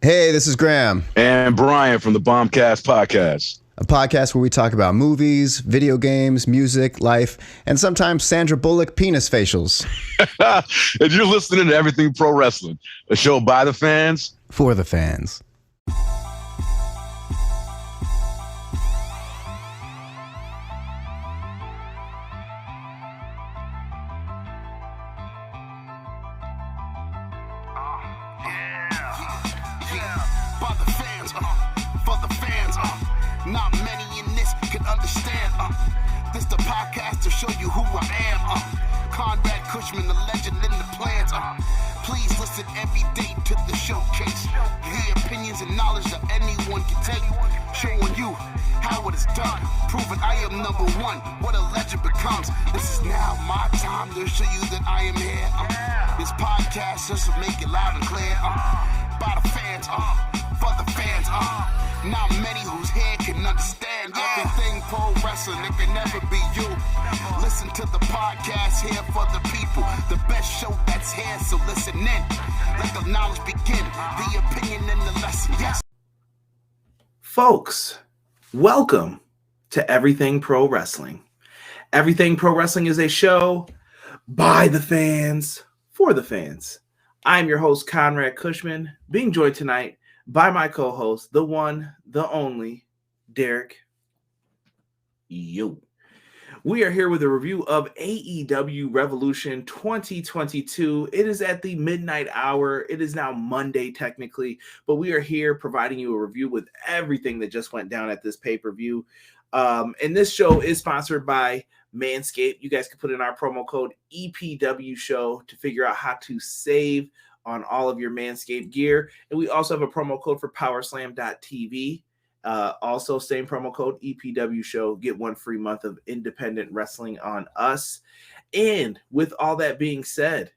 Hey, this is Graham. And Bryan from the Bombcast Podcast. A podcast where we talk about movies, video games, music, life, and sometimes Sandra Bullock penis facials. And you're listening to Everything Pro Wrestling, a show by the fans, for the fans. Not many in this can understand. This the podcast to show you who I am. Conrad Cushman, the legend in the plans. Please listen every day to the showcase. The opinions and knowledge that anyone can take. Showing you how it is done. Proving I am number one. What a legend becomes. This is now my time to show you that I am here. This podcast just to make it loud and clear. By the fans, for the fans. Not many whose head can understand everything pro wrestling. It can never be you. Listen to the podcast here for the people. The best show that's here, so listen in. Let the knowledge begin. The opinion and the lesson. Yes. Folks, welcome to Everything Pro Wrestling. Everything Pro Wrestling is a show by the fans, for the fans. I'm your host, Conrad Cushman, being joined tonight by my co-host, the one, the only, Derek. Yo. We are here with a review of AEW Revolution 2022. It is at the midnight hour. It is now Monday, technically, but we are here providing you a review with everything that just went down at this pay-per-view. And this show is sponsored by Manscaped. You guys can put in our promo code EPW show to figure out how to save on all of your Manscaped gear. And we also have a promo code for powerslam.tv. Also, same promo code EPW show. Get one free month of independent wrestling on us. And with all that being said,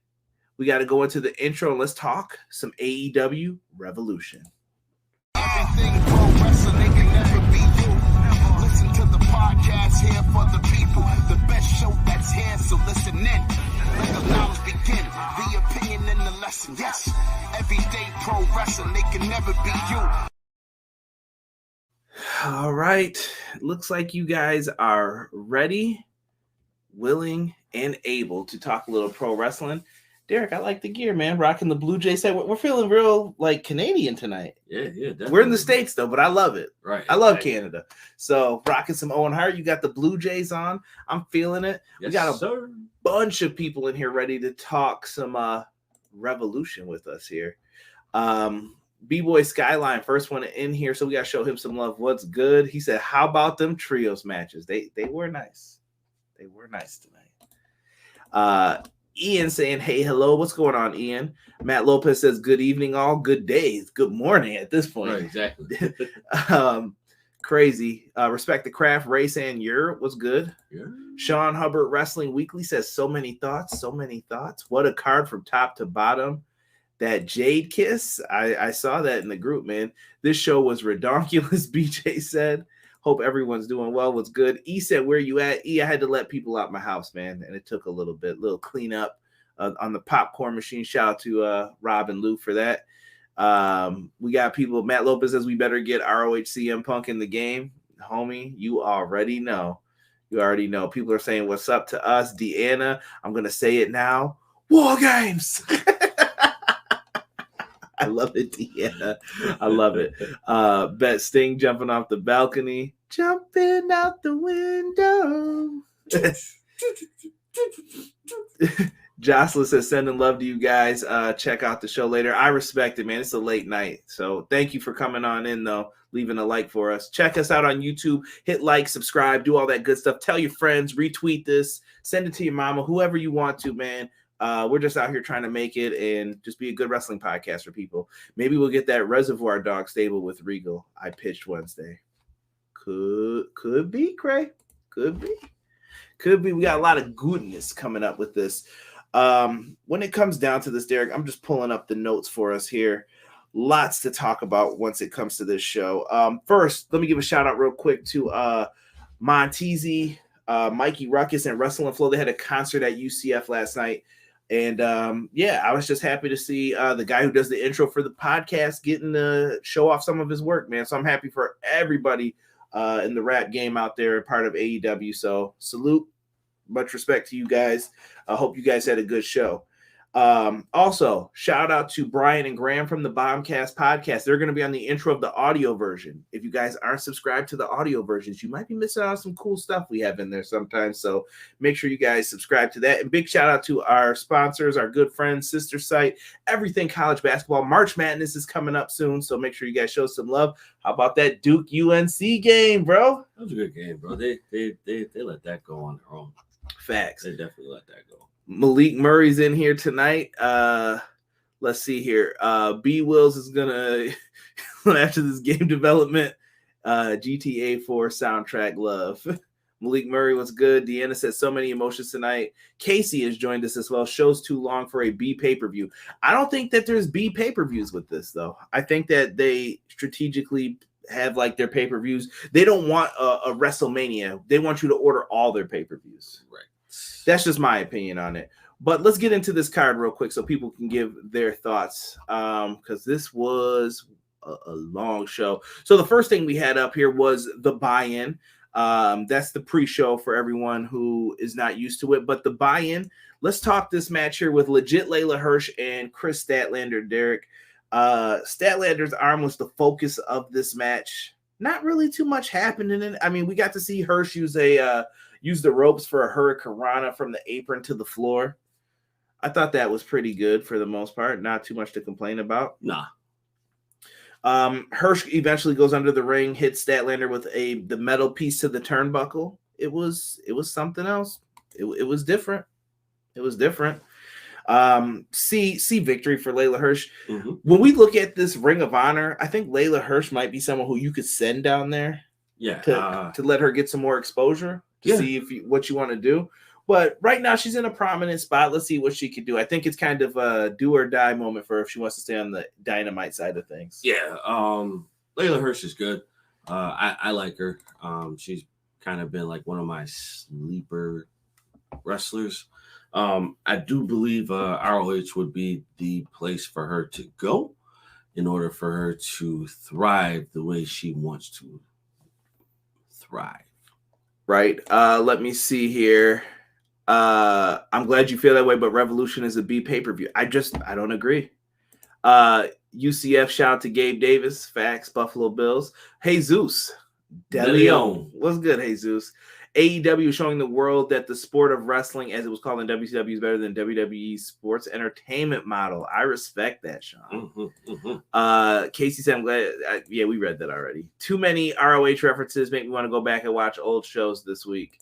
we got to go into the intro and let's talk some AEW Revolution. Everything pro wrestling, it can never be you. Listen to the podcast here for the people. The best show that's here, so listen in. Let the knowledge begin. The opinion and the lesson. Yes, everyday pro wrestling, they can never be you. All right. Looks like you guys are ready, willing, and able to talk a little pro wrestling. Derek, I like the gear, man. Rocking the Blue Jay set. We're feeling real like Canadian tonight. Yeah, definitely. We're in the States though, but I love it. Right. I love Canada. So rocking some Owen Hart. You got the Blue Jays on. I'm feeling it. Yes, we got a sir. bunch of people in here ready to talk some Revolution with us here. B-Boy Skyline, first one in here, so we got to show him some love. What's good? He said, how about them trios matches? They were nice. They were nice tonight. Ian saying, hey, hello. What's going on, Ian? Matt Lopez says, good evening, all. Good days. Good morning at this point. Right, exactly. Crazy. Respect the craft. Ray saying, what's good? Yeah. Sean Hubbard Wrestling Weekly says, so many thoughts. What a card from top to bottom. That Jade kiss, I saw that in the group, man. This show was redonkulous, BJ said. Hope everyone's doing well. What's good? E said, where you at? E, I had to let people out my house, man, and it took a little cleanup on the popcorn machine. Shout out to Rob and Lou for that. We got people. Matt Lopez says, we better get ROH CM Punk in the game. Homie, you already know. People are saying, what's up to us? Deanna, I'm going to say it now. War Games! I love it, Deanna. I love it. Bet Sting jumping off the balcony. Jumping out the window. Jocelyn says, sending love to you guys. Check out the show later. I respect it, man. It's a late night. So thank you for coming on in, though. Leaving a like for us. Check us out on YouTube. Hit like, subscribe, do all that good stuff. Tell your friends, retweet this, send it to your mama, whoever you want to, man. We're just out here trying to make it and just be a good wrestling podcast for people. Maybe we'll get that Reservoir Dog stable with Regal I pitched Wednesday. Could be, Cray. Could be. We got a lot of goodness coming up with this. When it comes down to this, Derek, I'm just pulling up the notes for us here. Lots to talk about once it comes to this show. First, let me give a shout out real quick to Montezi, Mikey Ruckus, and Wrestle and Flow. They had a concert at UCF last night. And I was just happy to see the guy who does the intro for the podcast getting to show off some of his work, man. So I'm happy for everybody in the rap game out there, part of AEW. So salute, much respect to you guys. I hope you guys had a good show. Also, shout out to Bryan and Graham from the Bombcast podcast. They're going to be on the intro of the audio version. If you guys aren't subscribed to the audio versions, you might be missing out on some cool stuff we have in there sometimes. So make sure you guys subscribe to that. And big shout out to our sponsors, our good friends, sister site, Everything College Basketball. March Madness is coming up soon, so make sure you guys show some love. How about that Duke UNC game, bro? That was a good game, bro. They let that go on their own. Facts. They definitely let that go. Malik Murray's in here tonight. Let's see here. B Wills is gonna after this game development. GTA 4 soundtrack love. Malik Murray was good. Deanna said so many emotions tonight. Casey has joined us as well. Show's too long for a B pay-per-view. I don't think that there's B pay-per-views with this though. I think that they strategically have like their pay-per-views. They don't want a WrestleMania. They want you to order all their pay-per-views. Right. That's just my opinion on it. But let's get into this card real quick so people can give their thoughts. Because this was a long show. So the first thing we had up here was the buy-in. That's the pre-show for everyone who is not used to it. But the buy-in, let's talk this match here with legit Layla Hirsch and Chris Statlander, Derek. Statlander's arm was the focus of this match. Not really too much happened in it. I mean, we got to see Hirsch use the ropes for a hurricanrana from the apron to the floor. I thought that was pretty good for the most part. Not too much to complain about. Nah. Hirsch eventually goes under the ring, hits Statlander with the metal piece to the turnbuckle. It was something else. It was different. It was different. See victory for Layla Hirsch. Mm-hmm. When we look at this Ring of Honor, I think Layla Hirsch might be someone who you could send down there. Yeah. To let her get some more exposure to see what you want to do. But right now she's in a prominent spot. Let's see what she can do. I think it's kind of a do or die moment for her if she wants to stay on the Dynamite side of things. Yeah. Layla Hirsch is good. I like her. She's kind of been like one of my sleeper wrestlers. I do believe ROH would be the place for her to go in order for her to thrive the way she wants to thrive. Right. Let me see here. I'm glad you feel that way, but Revolution is a B pay-per-view. I don't agree. UCF, shout out to Gabe Davis. Facts, Buffalo Bills. Jesus De Leon. What's good, Jesus? AEW showing the world that the sport of wrestling, as it was called in WCW, is better than WWE's sports entertainment model. I respect that, Sean. Mm-hmm, mm-hmm. Casey said, I'm glad. We read that already. Too many ROH references make me want to go back and watch old shows this week.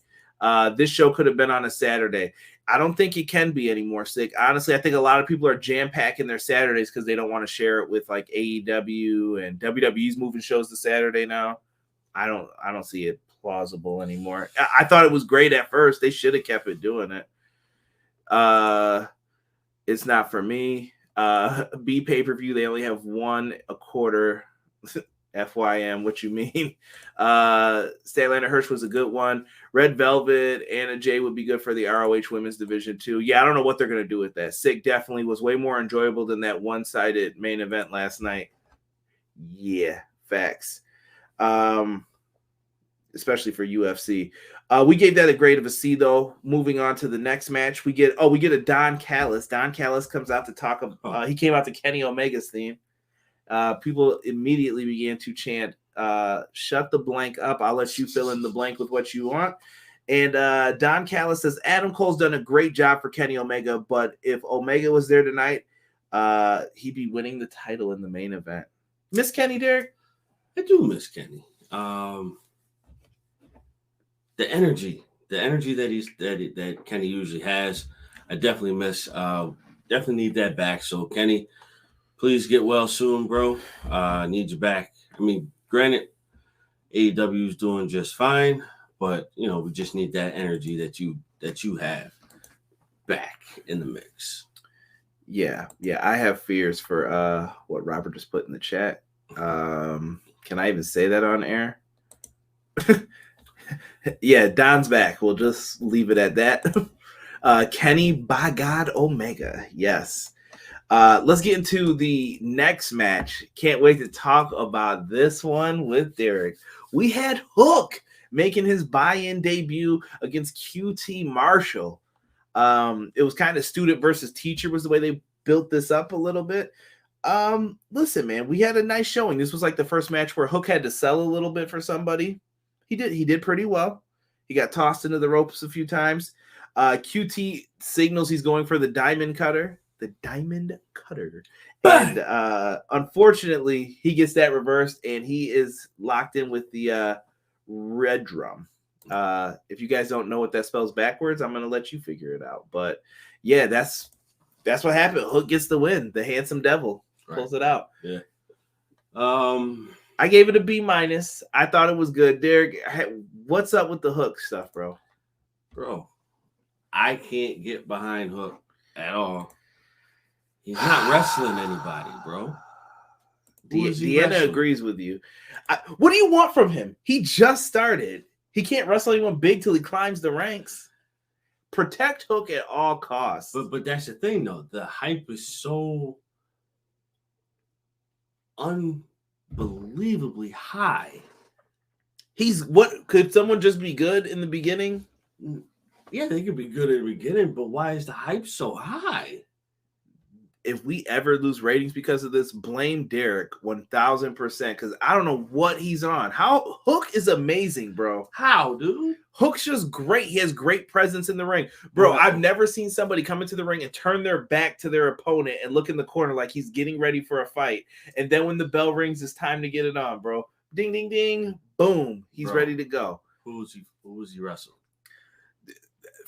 This show could have been on a Saturday. I don't think it can be anymore, Sick. Honestly, I think a lot of people are jam-packing their Saturdays because they don't want to share it with like AEW, and WWE's moving shows to Saturday now. I don't see it plausible anymore. I thought it was great at first. They should have kept it doing it. It's not for me. B pay-per-view, they only have one a quarter. FYM, what you mean? Statlander Hirsch was a good one. Red Velvet, Anna Jay would be good for the ROH women's division too. Yeah, I don't know what they're going to do with that. Sick definitely was way more enjoyable than that one-sided main event last night. Yeah, facts. Especially for UFC. We gave that a grade of a C though. Moving on to the next match, we get a Don Callis. Don Callis comes out to talk. He came out to Kenny Omega's theme. People immediately began to chant, shut the blank up. I'll let you fill in the blank with what you want. And Don Callis says, Adam Cole's done a great job for Kenny Omega, but if Omega was there tonight, he'd be winning the title in the main event. Miss Kenny, Derek? I do miss Kenny. The energy that Kenny usually has, I definitely miss. Definitely need that back. So Kenny, please get well soon, bro. Need you back. I mean, granted, AEW is doing just fine, but we just need that energy that you have back in the mix. Yeah. I have fears for what Robert just put in the chat. Can I even say that on air? Yeah, Don's back. We'll just leave it at that. Kenny by God Omega. Yes. Let's get into the next match. Can't wait to talk about this one with Derek. We had Hook making his buy-in debut against QT Marshall. It was kind of student versus teacher was the way they built this up a little bit. Listen, man, we had a nice showing. This was like the first match where Hook had to sell a little bit for somebody. He did pretty well. He got tossed into the ropes a few times. QT signals he's going for the diamond cutter. And unfortunately, he gets that reversed, and he is locked in with the red drum. If you guys don't know what that spells backwards, I'm gonna let you figure it out. But yeah, that's what happened. Hook gets the win. The handsome devil pulls it out. Yeah. I gave it a B-. I thought it was good. Derek, what's up with the Hook stuff, bro? Bro, I can't get behind Hook at all. He's not wrestling anybody, bro. Deanna agrees with you. What do you want from him? He just started. He can't wrestle anyone big till he climbs the ranks. Protect Hook at all costs. But that's the thing, though. The hype is so unbelievably high. Could someone just be good in the beginning? Yeah, they could be good at the beginning, but why is the hype so high? If we ever lose ratings because of this, blame Derek 1000%. Because I don't know what he's on. Hook is amazing, bro. How, dude? Hook's just great. He has great presence in the ring, bro. I've never seen somebody come into the ring and turn their back to their opponent and look in the corner like he's getting ready for a fight. And then when the bell rings, it's time to get it on, bro. Ding, ding, ding. Boom. He's ready to go. Who was he wrestling?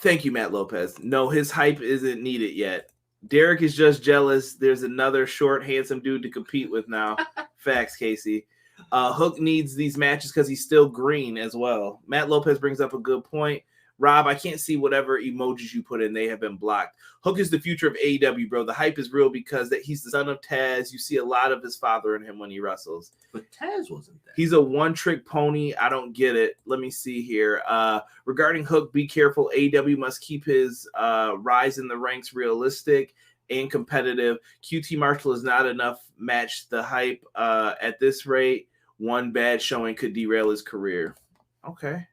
Thank you, Matt Lopez. No, his hype isn't needed yet. Derek is just jealous. There's another short, handsome dude to compete with now. Facts, Casey. Hook needs these matches because he's still green as well. Matt Lopez brings up a good point. Rob, I can't see whatever emojis you put in. They have been blocked. Hook is the future of AEW, bro. The hype is real because he's the son of Taz. You see a lot of his father in him when he wrestles. But Taz wasn't that. He's a one-trick pony. I don't get it. Let me see here. Regarding Hook, be careful. AEW must keep his rise in the ranks realistic and competitive. QT Marshall is not enough match the hype at this rate. One bad showing could derail his career. Okay.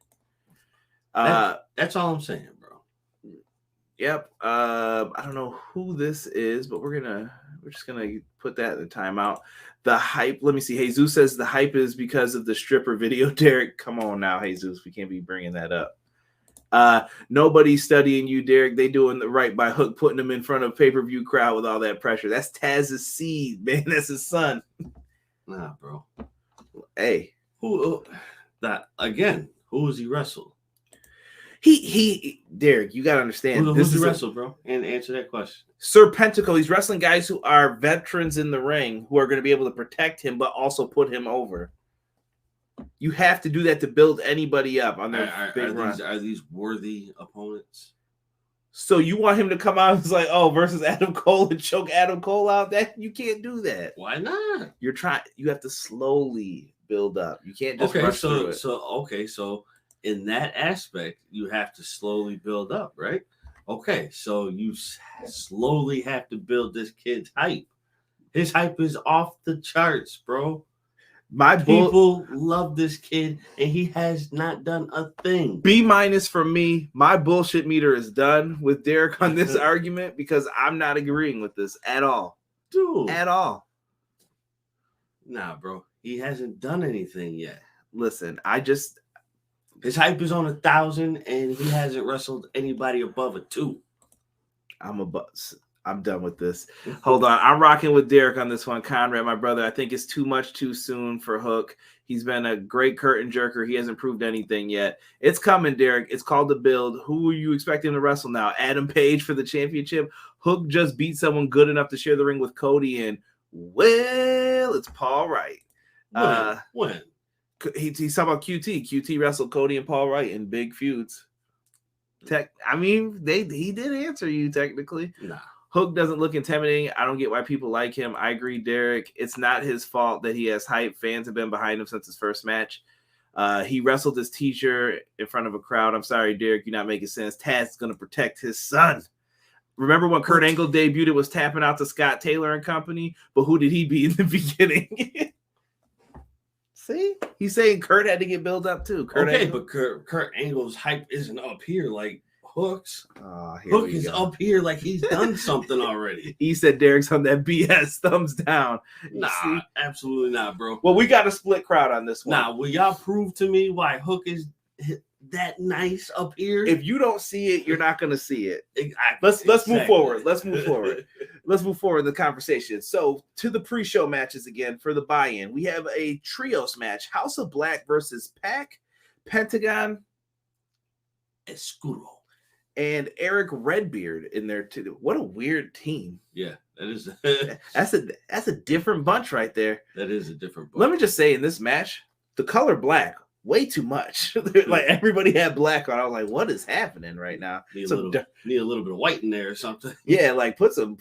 That's all I'm saying, bro. Yep. I don't know who this is, but we're just gonna put that in the timeout. The hype. Let me see. Jesus says the hype is because of the stripper video. Derek, come on now, Jesus. We can't be bringing that up. Nobody's studying you, Derek. They doing the right by Hook, putting him in front of pay-per-view crowd with all that pressure. That's Taz's seed, man. That's his son. Nah, bro. Hey, who was he wrestled? He Derek, you gotta understand. Who's he wrestled, bro? And answer that question. Serpentico. He's wrestling guys who are veterans in the ring who are going to be able to protect him, but also put him over. You have to do that to build anybody up on their big run. Are these worthy opponents? So you want him to come out and it's like, versus Adam Cole and choke Adam Cole out? That you can't do that. Why not? You have to slowly build up. You can't just rush through it. So in that aspect, you have to slowly build up, right? Okay, so you slowly have to build this kid's hype. His hype is off the charts, bro. People love this kid, and he has not done a thing. B- for me. My bullshit meter is done with Derek on this argument because I'm not agreeing with this at all. Dude. At all. Nah, bro. He hasn't done anything yet. Listen, his hype is on 1,000, and he hasn't wrestled anybody above a 2. I'm done with this. Hold on. I'm rocking with Derek on this one. Conrad, my brother, I think it's too much too soon for Hook. He's been a great curtain jerker. He hasn't proved anything yet. It's coming, Derek. It's called the build. Who are you expecting to wrestle now? Adam Page for the championship? Hook just beat someone good enough to share the ring with Cody, and, it's Paul Wright. When? He's talking about QT. QT wrestled Cody and Paul Wright in big feuds. He did answer you technically. Nah. Hook doesn't look intimidating. I don't get why people like him. I agree, Derek. It's not his fault that he has hype. Fans have been behind him since his first match. He wrestled his teacher in front of a crowd. I'm sorry, Derek, you're not making sense. Taz's going to protect his son. Remember when Kurt Angle debuted, it was tapping out to Scott Taylor and company, but who did he beat in the beginning? See? He's saying Kurt had to get built up too. But Kurt Angle's hype isn't up here like Hook's. Hook is up here like he's done something already. He said Derek's on that BS. Thumbs down. Nah, absolutely not, bro. Well, we got a split crowd on this one. Nah, will y'all prove to me why Hook is that nice up here? If you don't see it, you're not going to see it. Exactly. Let's move forward. Let's move forward in the conversation. So to the pre-show matches again for the buy-in. We have a trios match. House of Black versus Pac, Pentagon, Escudo, and Eric Redbeard in there too. What a weird team. Yeah, that is. That's a different bunch right there. That is a different bunch. Let me just say, in this match, the color black, way too much. Like everybody had black on. I was like, what is happening right now? Need a little bit of white in there or something. Yeah, like put some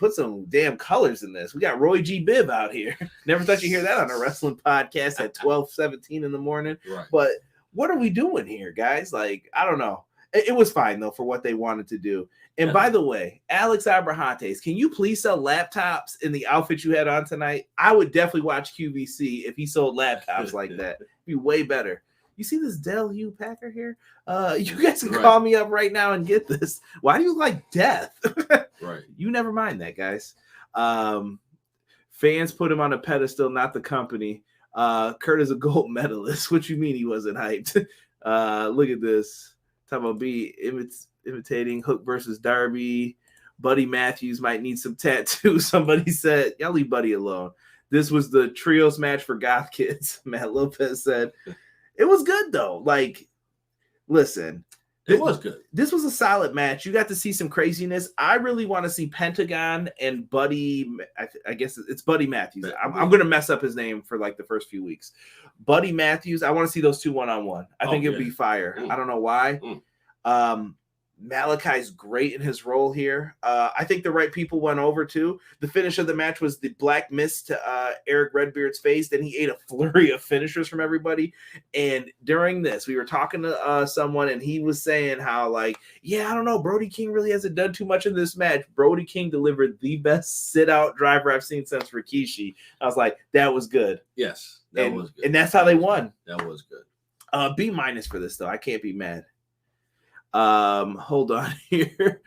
damn colors in this. We got Roy G. Biv out here. Never thought you'd hear that on a wrestling podcast at 12:17 in the morning. Right. But what are we doing here, guys? Like, I don't know. It was fine, though, for what they wanted to do. And by the way, Alex Abrahantes, can you please sell laptops in the outfit you had on tonight? I would definitely watch QVC if he sold laptops like that. It'd be way better. You see this Dell Hugh Packer here? You guys can call me up right now and get this. Why do you like death? Right. You never mind that, guys. Fans put him on a pedestal, not the company. Kurt is a gold medalist. What you mean he wasn't hyped? Look at this. Talking about imitating Hook versus Darby. Buddy Matthews might need some tattoos. Somebody said, y'all leave Buddy alone. This was the trios match for goth kids. Matt Lopez said, it was good though. Like, listen, it was good. This was a solid match. You got to see some craziness. I really want to see Pentagon and Buddy. I guess it's Buddy Matthews. I'm going to mess up his name for like the first few weeks. Buddy Matthews. I want to see those two one-on-one. I think it'd be fire. I don't know why. Malachi's great in his role here. I think the right people went over too. The finish of the match was the black mist to Eric Redbeard's face. Then he ate a flurry of finishers from everybody. And during this, we were talking to someone, and he was saying how, like, yeah, I don't know, Brody King really hasn't done too much in this match. Brody King delivered the best sit-out driver I've seen since Rikishi. I was like, that was good. Yes, that was good. And that's how they won. That was good. B- for this, though. I can't be mad. Hold on here.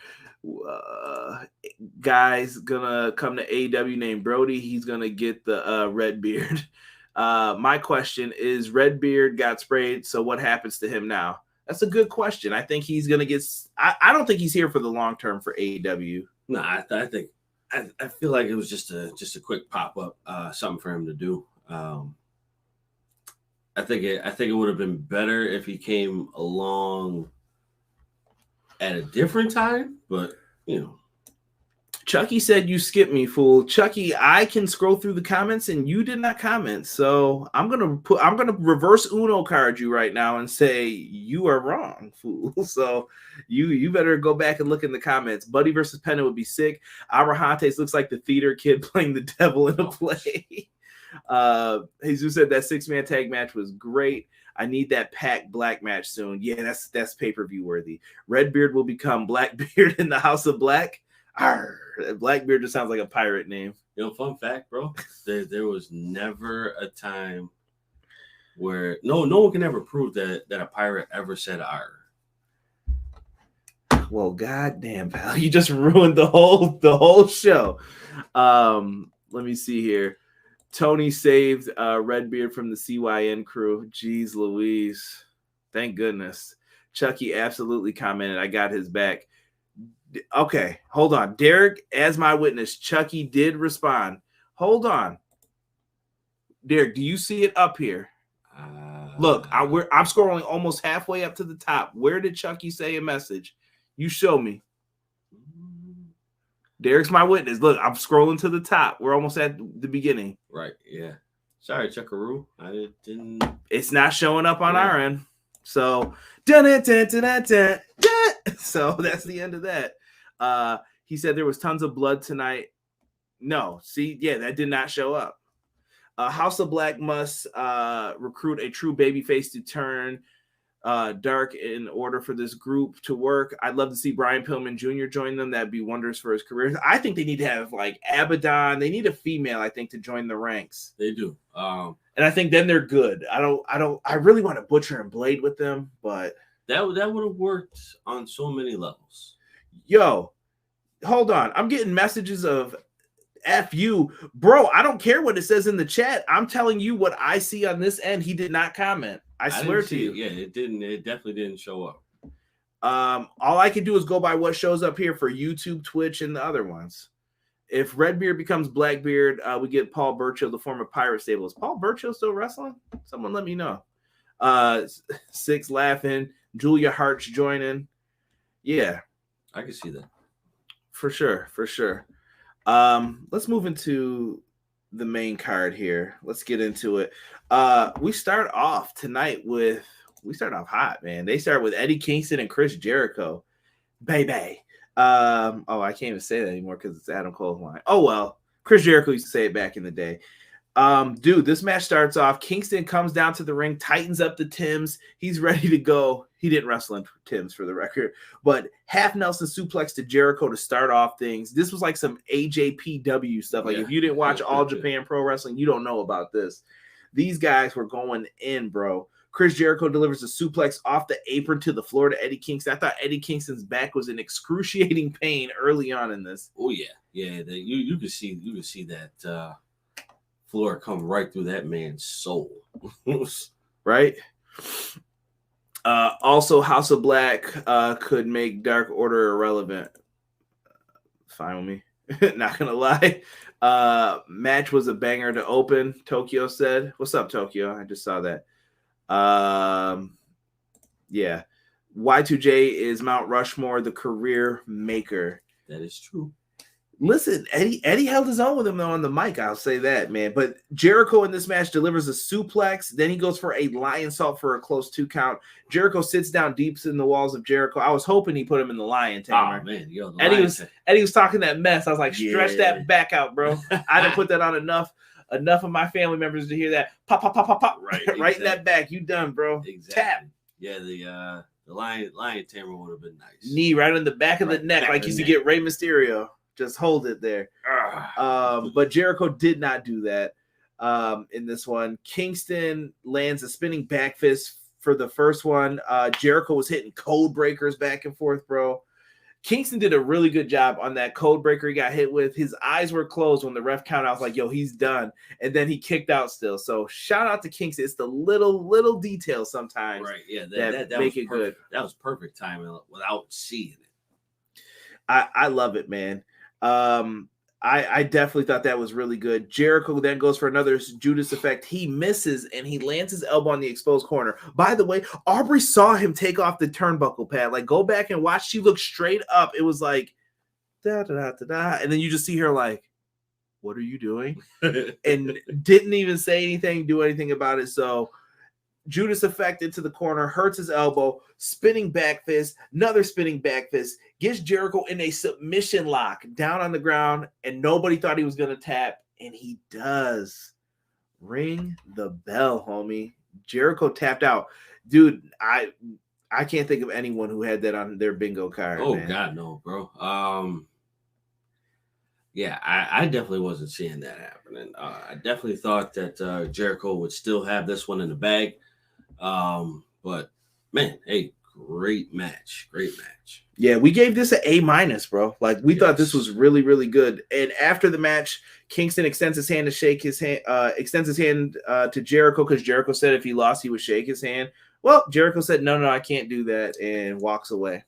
Guy's gonna come to AEW named Brody. He's gonna get the Redbeard. My question is, Redbeard got sprayed, so what happens to him now? That's a good question. I think he's gonna get. I don't think he's here for the long term for AEW. No, I feel like it was just a quick pop up, something for him to do. I think it would have been better if he came along at a different time, but you know. Chucky said you skipped me, fool. Chucky, I can scroll through the comments and you did not comment. So I'm gonna reverse Uno card you right now and say you are wrong, fool. So you better go back and look in the comments. Buddy versus Penta would be sick. Abrahantes looks like the theater kid playing the devil in a play. Jesus said that 6-man tag match was great. I need that Pac Black match soon. Yeah, that's pay-per-view worthy. Redbeard will become Blackbeard in the House of Black. Arr, Blackbeard just sounds like a pirate name. You know, fun fact, bro. There was never a time where no one can ever prove that a pirate ever said "arr." Well, goddamn, pal, you just ruined the whole show. Let me see here. Tony saved Redbeard from the CYN crew. Jeez Louise. Thank goodness. Chucky absolutely commented, I got his back. Okay, hold on. Derek, as my witness, Chucky did respond. Hold on. Derek, do you see it up here? Look, I'm scrolling almost halfway up to the top. Where did Chucky say a message? You show me. Derek's my witness. Look, I'm scrolling to the top. We're almost at the beginning. Right, yeah. Sorry, Chuckaroo. I didn't. It's not showing up on our end. So, so that's the end of that. He said there was tons of blood tonight. No, see, yeah, that did not show up. House of Black must recruit a true babyface to turn dark in order for this group to work. I'd love to see Brian Pillman Jr. join them. That'd be wonders for his career. I think they need to have like Abaddon. They need a female, I think, to join the ranks. They do. And I think then they're good. I really want to Butcher and Blade with them, but that would have worked on so many levels. Yo, hold on. I'm getting messages of F you. Bro, I don't care what it says in the chat. I'm telling you what I see on this end. He did not comment. I swear to you. Yeah, it didn't. It definitely didn't show up. All I can do is go by what shows up here for YouTube, Twitch, and the other ones. If Redbeard becomes Blackbeard, we get Paul Burchill, the former Pirate Stable. Is Paul Burchill still wrestling? Someone let me know. Six laughing. Julia Hart's joining. Yeah. I can see that. For sure. Let's move into the main card here. Let's get into it. We start off tonight hot, man. They start with Eddie Kingston and Chris Jericho. Baby. I can't even say that anymore because it's Adam Cole's line. Oh well. Chris Jericho used to say it back in the day. Dude, this match starts off. Kingston comes down to the ring, tightens up the Tims. He's ready to go. He didn't wrestle in Tims for the record, but half Nelson suplex to Jericho to start off things. This was like some AJPW stuff. Like if you didn't watch All Japan Pro Wrestling, you don't know about this. These guys were going in, bro. Chris Jericho delivers a suplex off the apron to the floor to Eddie Kingston. I thought Eddie Kingston's back was in excruciating pain early on in this. Oh yeah. You could see that floor come right through that man's soul. Right? Also, House of Black could make Dark Order irrelevant. Fine with me. Not gonna lie. Match was a banger to open, Tokyo said. What's up, Tokyo? I just saw that. Yeah. Y2J is Mount Rushmore, the career maker. That is true. Listen, Eddie held his own with him though on the mic. I'll say that, man. But Jericho in this match delivers a suplex. Then he goes for a lion salt for a close 2 count. Jericho sits down deep in the walls of Jericho. I was hoping he put him in the lion tamer. Oh man, Eddie was talking that mess. I was like, stretch that back out, bro. I didn't put that on enough of my family members to hear that. Pop, pop, pop, pop, pop. Right, exactly. Right in that back. You done, bro. Exactly. Tap. Yeah, the lion tamer would have been nice. Knee right on the back of the neck, like used to get Rey Mysterio. Just hold it there. But Jericho did not do that in this one. Kingston lands a spinning back fist for the first one. Jericho was hitting code breakers back and forth, bro. Kingston did a really good job on that code breaker he got hit with. His eyes were closed when the ref counted. I was like, yo, he's done. And then he kicked out still. So shout out to Kingston. It's the little details sometimes. Right. Yeah. That make it good. That was perfect timing without seeing it. I love it, man. I definitely thought that was really good. Jericho then goes for another Judas effect. He misses and he lands his elbow on the exposed corner. By the way, Aubrey saw him take off the turnbuckle pad. Like, go back and watch. She looked straight up. It was like, da, da, da, da, da. And then you just see her like, what are you doing? And didn't even say anything, do anything about it. So Judas effect into the corner, hurts his elbow, spinning back fist, another spinning back fist, gets Jericho in a submission lock down on the ground, and nobody thought he was going to tap, and he does. Ring the bell, homie. Jericho tapped out. Dude, I can't think of anyone who had that on their bingo card. Oh, man. God, no, bro. Yeah, I definitely wasn't seeing that happening. I definitely thought that Jericho would still have this one in the bag. But man, hey, great match. Yeah, we gave this an A-, bro. Like, we thought this was really, really good. And after the match, Kingston extends his hand to shake his hand, to Jericho, because Jericho said if he lost, he would shake his hand. Well, Jericho said, no, I can't do that, and walks away.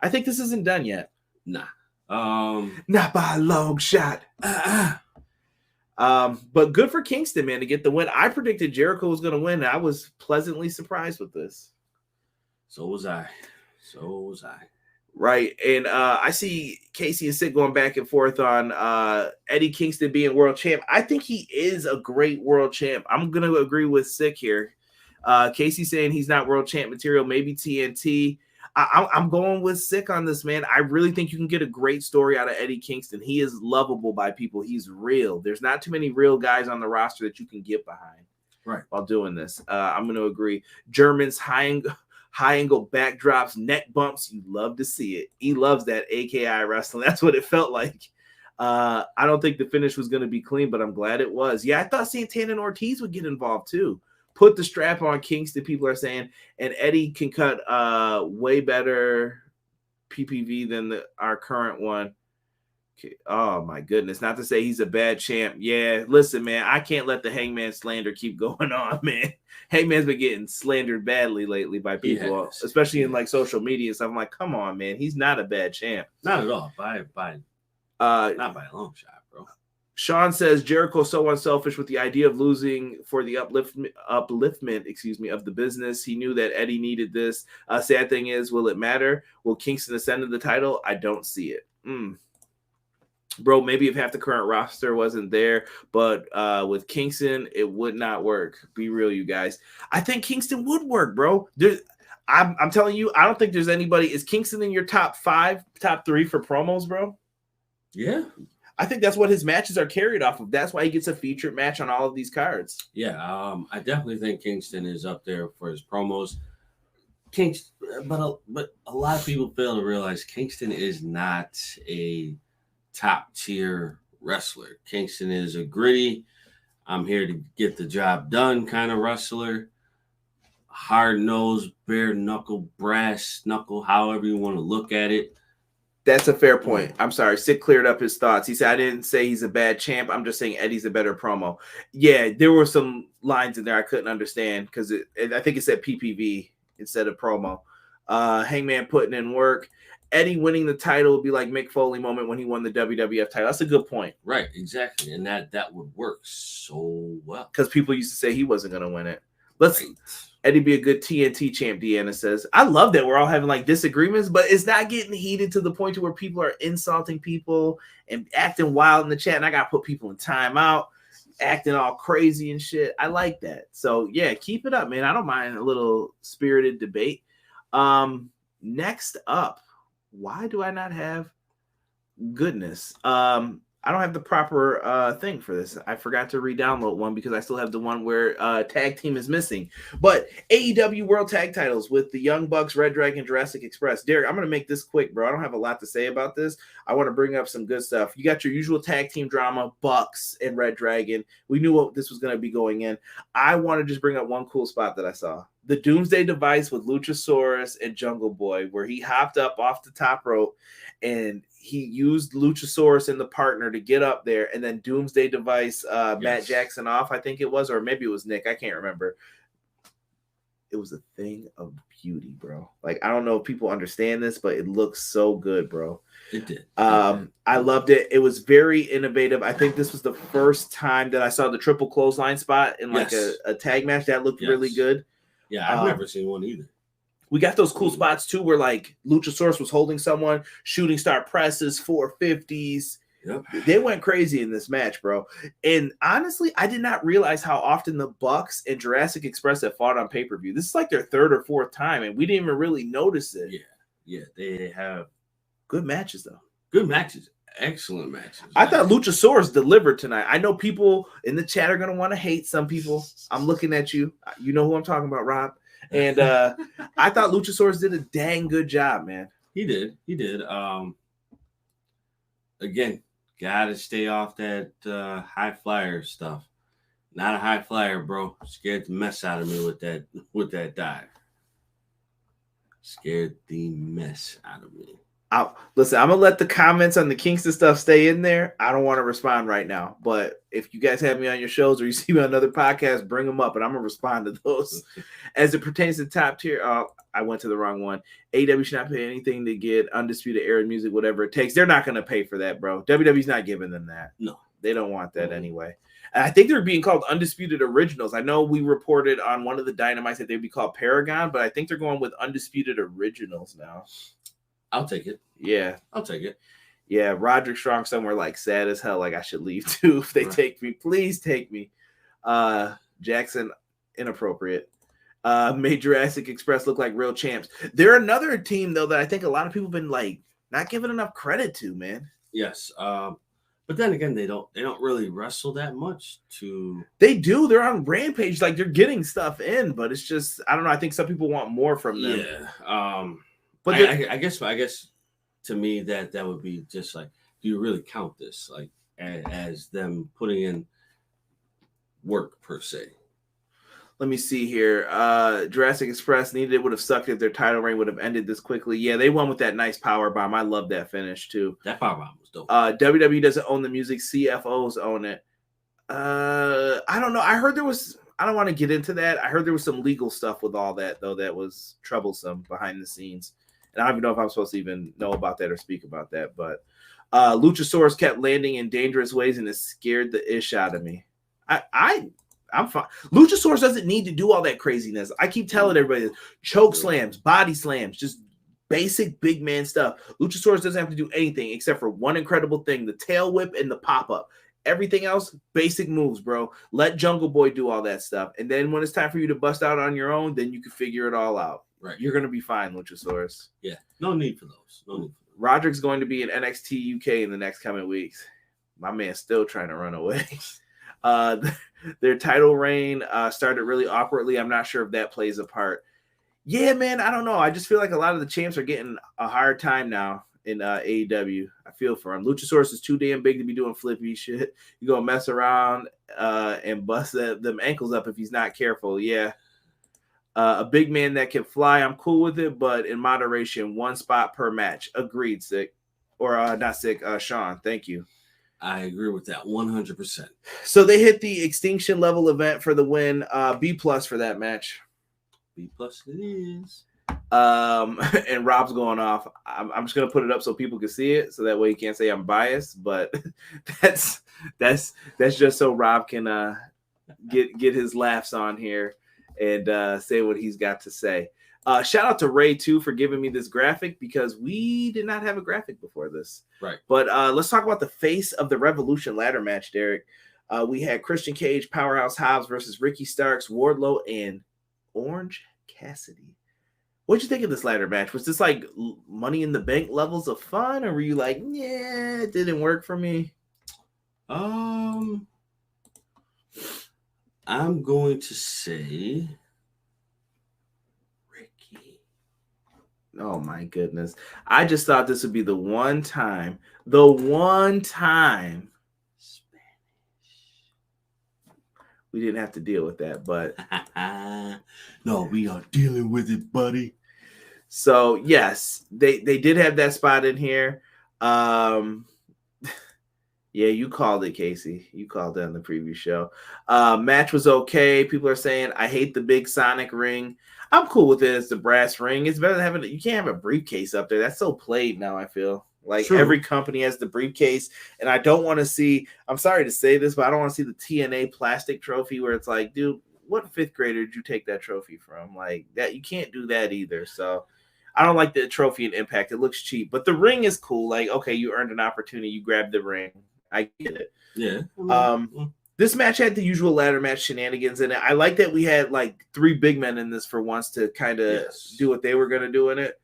I think this isn't done yet. Nah. Not by a long shot. But good for Kingston, man, to get the win. I predicted Jericho was going to win. And I was pleasantly surprised with this. So was I. Right. And I see Casey and Sid going back and forth on Eddie Kingston being world champ. I think he is a great world champ. I'm going to agree with Sick here. Casey saying he's not world champ material, maybe TNT. I'm going with sick on this, man. I really think you can get a great story out of Eddie Kingston. He is lovable by people. He's real. There's not too many real guys on the roster that you can get behind. Right. While doing this, I'm going to agree. German's high angle backdrops, neck bumps. You love to see it. He loves that AKI wrestling. That's what it felt like. I don't think the finish was going to be clean, but I'm glad it was. Yeah, I thought Santana and Ortiz would get involved too. Put the strap on Kingston, people are saying, and Eddie can cut way better PPV than our current one. Okay. Oh my goodness. Not to say he's a bad champ. Yeah, listen, man, I can't let the Hangman slander keep going on, man. Hangman's been getting slandered badly lately by people, especially in like social media. So I'm like, come on, man. He's not a bad champ. Not at all. Not by a long shot, bro. Sean says Jericho's so unselfish with the idea of losing for the upliftment, of the business. He knew that Eddie needed this. Sad thing is, will it matter? Will Kingston ascend to the title? I don't see it. Bro, maybe if half the current roster wasn't there, but with Kingston, it would not work. Be real, you guys. I think Kingston would work, bro. I'm telling you, I don't think there's anybody. Is Kingston in your top 3 for promos, bro? Yeah. I think that's what his matches are carried off of. That's why he gets a featured match on all of these cards. Yeah, I definitely think Kingston is up there for his promos. But a lot of people fail to realize Kingston is not a top tier wrestler. Kingston is a gritty, I'm here to get the job done kind of wrestler. Hard nosed, bare knuckle, brass knuckle, however you want to look at it. That's a fair point. I'm sorry. Sid cleared up his thoughts. He said, I didn't say he's a bad champ. I'm just saying Eddie's a better promo. Yeah, there were some lines in there I couldn't understand because I think it said PPV instead of promo. Hangman putting in work. Eddie winning the title would be like Mick Foley moment when he won the WWF title. That's a good point. Right, exactly. And that would work so well. Because people used to say he wasn't going to win it. Eddie be a good TNT champ, Deanna says. I love that we're all having like disagreements, but it's not getting heated to the point to where people are insulting people and acting wild in the chat. And I got to put people in timeout, acting all crazy and shit. I like that. So yeah, keep it up, man. I don't mind a little spirited debate. Next up, why do I not have goodness? I don't have the proper thing for this. I forgot to re-download one because I still have the one where tag team is missing. But AEW World Tag Titles with the Young Bucks, reDRagon, Jurassic Express. Derek, I'm going to make this quick, bro. I don't have a lot to say about this. I want to bring up some good stuff. You got your usual tag team drama, Bucks and reDRagon. We knew what this was going to be going in. I want to just bring up one cool spot that I saw. The Doomsday Device with Luchasaurus and Jungle Boy, where he hopped up off the top rope and he used Luchasaurus and the partner to get up there, and then Doomsday Device, Matt Jackson off, I think it was, or maybe it was Nick. I can't remember. It was a thing of beauty, bro. Like, I don't know if people understand this, but it looks so good, bro. It did. I loved it. It was very innovative. I think this was the first time that I saw the triple clothesline spot in like a tag match. That looked really good. Yeah, I've never seen one either. We got those cool spots too, where like Luchasaurus was holding someone, shooting star presses, 450s. Yep. They went crazy in this match, bro. And honestly, I did not realize how often the Bucks and Jurassic Express have fought on pay-per-view. This is like their 3rd or 4th time, and we didn't even really notice it. Yeah, they have good matches though. Good matches. Excellent matches. I thought Luchasaurus delivered tonight. I know people in the chat are going to want to hate some people. I'm looking at you. You know who I'm talking about, Rob. And I thought Luchasaurus did a dang good job, man. He did. Again, got to stay off that high flyer stuff. Not a high flyer, bro. Scared the mess out of me with that dive. Scared the mess out of me. Listen, I'm going to let the comments on the Kingston stuff stay in there. I don't want to respond right now. But if you guys have me on your shows or you see me on another podcast, bring them up, and I'm going to respond to those. As it pertains to top tier, I went to the wrong one. AEW should not pay anything to get Undisputed Era music, whatever it takes. They're not going to pay for that, bro. WWE's not giving them that. No. They don't want that anyway. And I think they're being called Undisputed Originals. I know we reported on one of the Dynamites that they'd be called Paragon, but I think they're going with Undisputed Originals now. I'll take it. Yeah. I'll take it. Yeah, Roderick Strong somewhere like sad as hell, like I should leave too if they take me. Please take me. Jackson, inappropriate. Made Jurassic Express look like real champs. They're another team though that I think a lot of people have been like not giving enough credit to, man. Yes. But then again, they don't really wrestle that much to. They do. They're on Rampage, like they're getting stuff in, but it's just I don't know. I think some people want more from them. Yeah. But I guess to me that would be just like, do you really count this like as them putting in work per se? Let me see here. Jurassic Express needed it, would have sucked if their title reign would have ended this quickly. Yeah, they won with that nice power bomb. I love that finish too. That power bomb was dope. WWE doesn't own the music. CFOs own it. I don't know. I heard there was, I don't want to get into that. I heard there was some legal stuff with all that though that was troublesome behind the scenes. And I don't even know if I'm supposed to even know about that or speak about that. But Luchasaurus kept landing in dangerous ways and it scared the ish out of me. I'm fine. Luchasaurus doesn't need to do all that craziness. I keep telling everybody this. Choke slams, body slams, just basic big man stuff. Luchasaurus doesn't have to do anything except for one incredible thing, the tail whip and the pop-up. Everything else, basic moves, bro. Let Jungle Boy do all that stuff. And then when it's time for you to bust out on your own, then you can figure it all out. Right. You're going to be fine, Luchasaurus. Yeah. No need for those. No need for those. Roderick's going to be in NXT UK in the next coming weeks. My man's still trying to run away. Their title reign started really awkwardly. I'm not sure if that plays a part. Yeah, man, I don't know. I just feel like a lot of the champs are getting a hard time now in AEW. I feel for him. Luchasaurus is too damn big to be doing flippy shit. You gonna mess around and bust them ankles up if he's not careful. Yeah. A big man that can fly, I'm cool with it, but in moderation, one spot per match. Agreed, Sick. Or not Sick, Sean. Thank you. I agree with that 100%. So they hit the extinction level event for the win. B+ for that match. B+ it is. And Rob's going off. I'm just gonna put it up so people can see it, so that way you can't say I'm biased. But that's just so Rob can get his laughs on here and say what he's got to say. Shout out to Ray too for giving me this graphic because we did not have a graphic before this. Right. But let's talk about the face of the Revolution ladder match, Derek. We had Christian Cage, Powerhouse Hobbs versus Ricky Starks, Wardlow, and Orange Kassidy. What'd you think of this ladder match? Was this like Money in the Bank levels of fun, or were you like, yeah, it didn't work for me? I'm going to say Ricky. Oh my goodness. I just thought this would be the one time we didn't have to deal with that, but no, we are dealing with it, buddy. So yes, they did have that spot in here. Yeah, you called it, Casey. You called it on the preview show. Match was okay. People are saying I hate the big Sonic ring. I'm cool with it. It's the brass ring. It's better than you can't have a briefcase up there. That's so played now, I feel. Like True. Every company has the briefcase, and I don't want to see, I'm sorry to say this, but I don't want to see the TNA plastic trophy where it's like, dude, what fifth grader did you take that trophy from? Like that, you can't do that either. So I don't like the trophy and Impact. It looks cheap, but the ring is cool. Like, okay, you earned an opportunity. You grabbed the ring. I get it. Yeah. This match had the usual ladder match shenanigans in it. I like that we had like 3 big men in this for once to kind of do what they were going to do in it.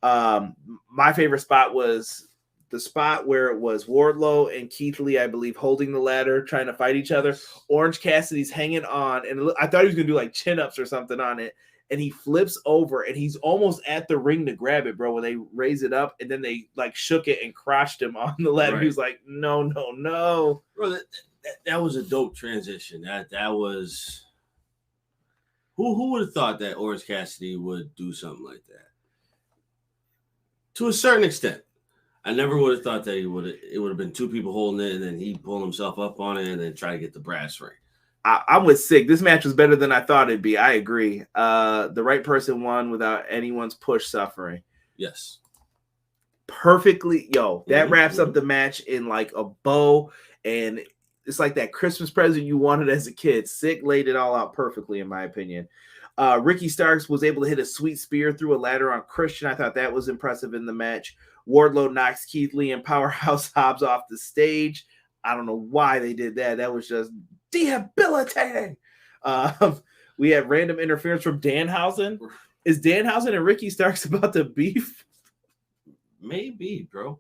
My favorite spot was the spot where it was Wardlow and Keith Lee, I believe, holding the ladder, trying to fight each other. Orange Cassidy's hanging on, and I thought he was going to do like chin-ups or something on it. And he flips over, and he's almost at the ring to grab it, bro, when they raise it up. And then they, like, shook it and crotched him on the ladder. Right. He was like, no. Bro, that was a dope transition. That was... Who would have thought that Orange Cassidy would do something like that? To a certain extent. I never would have thought that it would have been 2 people holding it, and then he pulled himself up on it and then try to get the brass ring. I'm with Sick. This match was better than I thought it'd be. I agree. The right person won without anyone's push suffering. Yes. Perfectly. Yo, that wraps up the match in like a bow. And it's like that Christmas present you wanted as a kid. Sick laid it all out perfectly, in my opinion. Ricky Starks was able to hit a sweet spear through a ladder on Christian. I thought that was impressive in the match. Wardlow knocks Keith Lee and Powerhouse Hobbs off the stage. I don't know why they did that. That was just debilitating. We had random interference from Danhausen. Is Danhausen and Ricky Starks about to beef? Maybe, bro.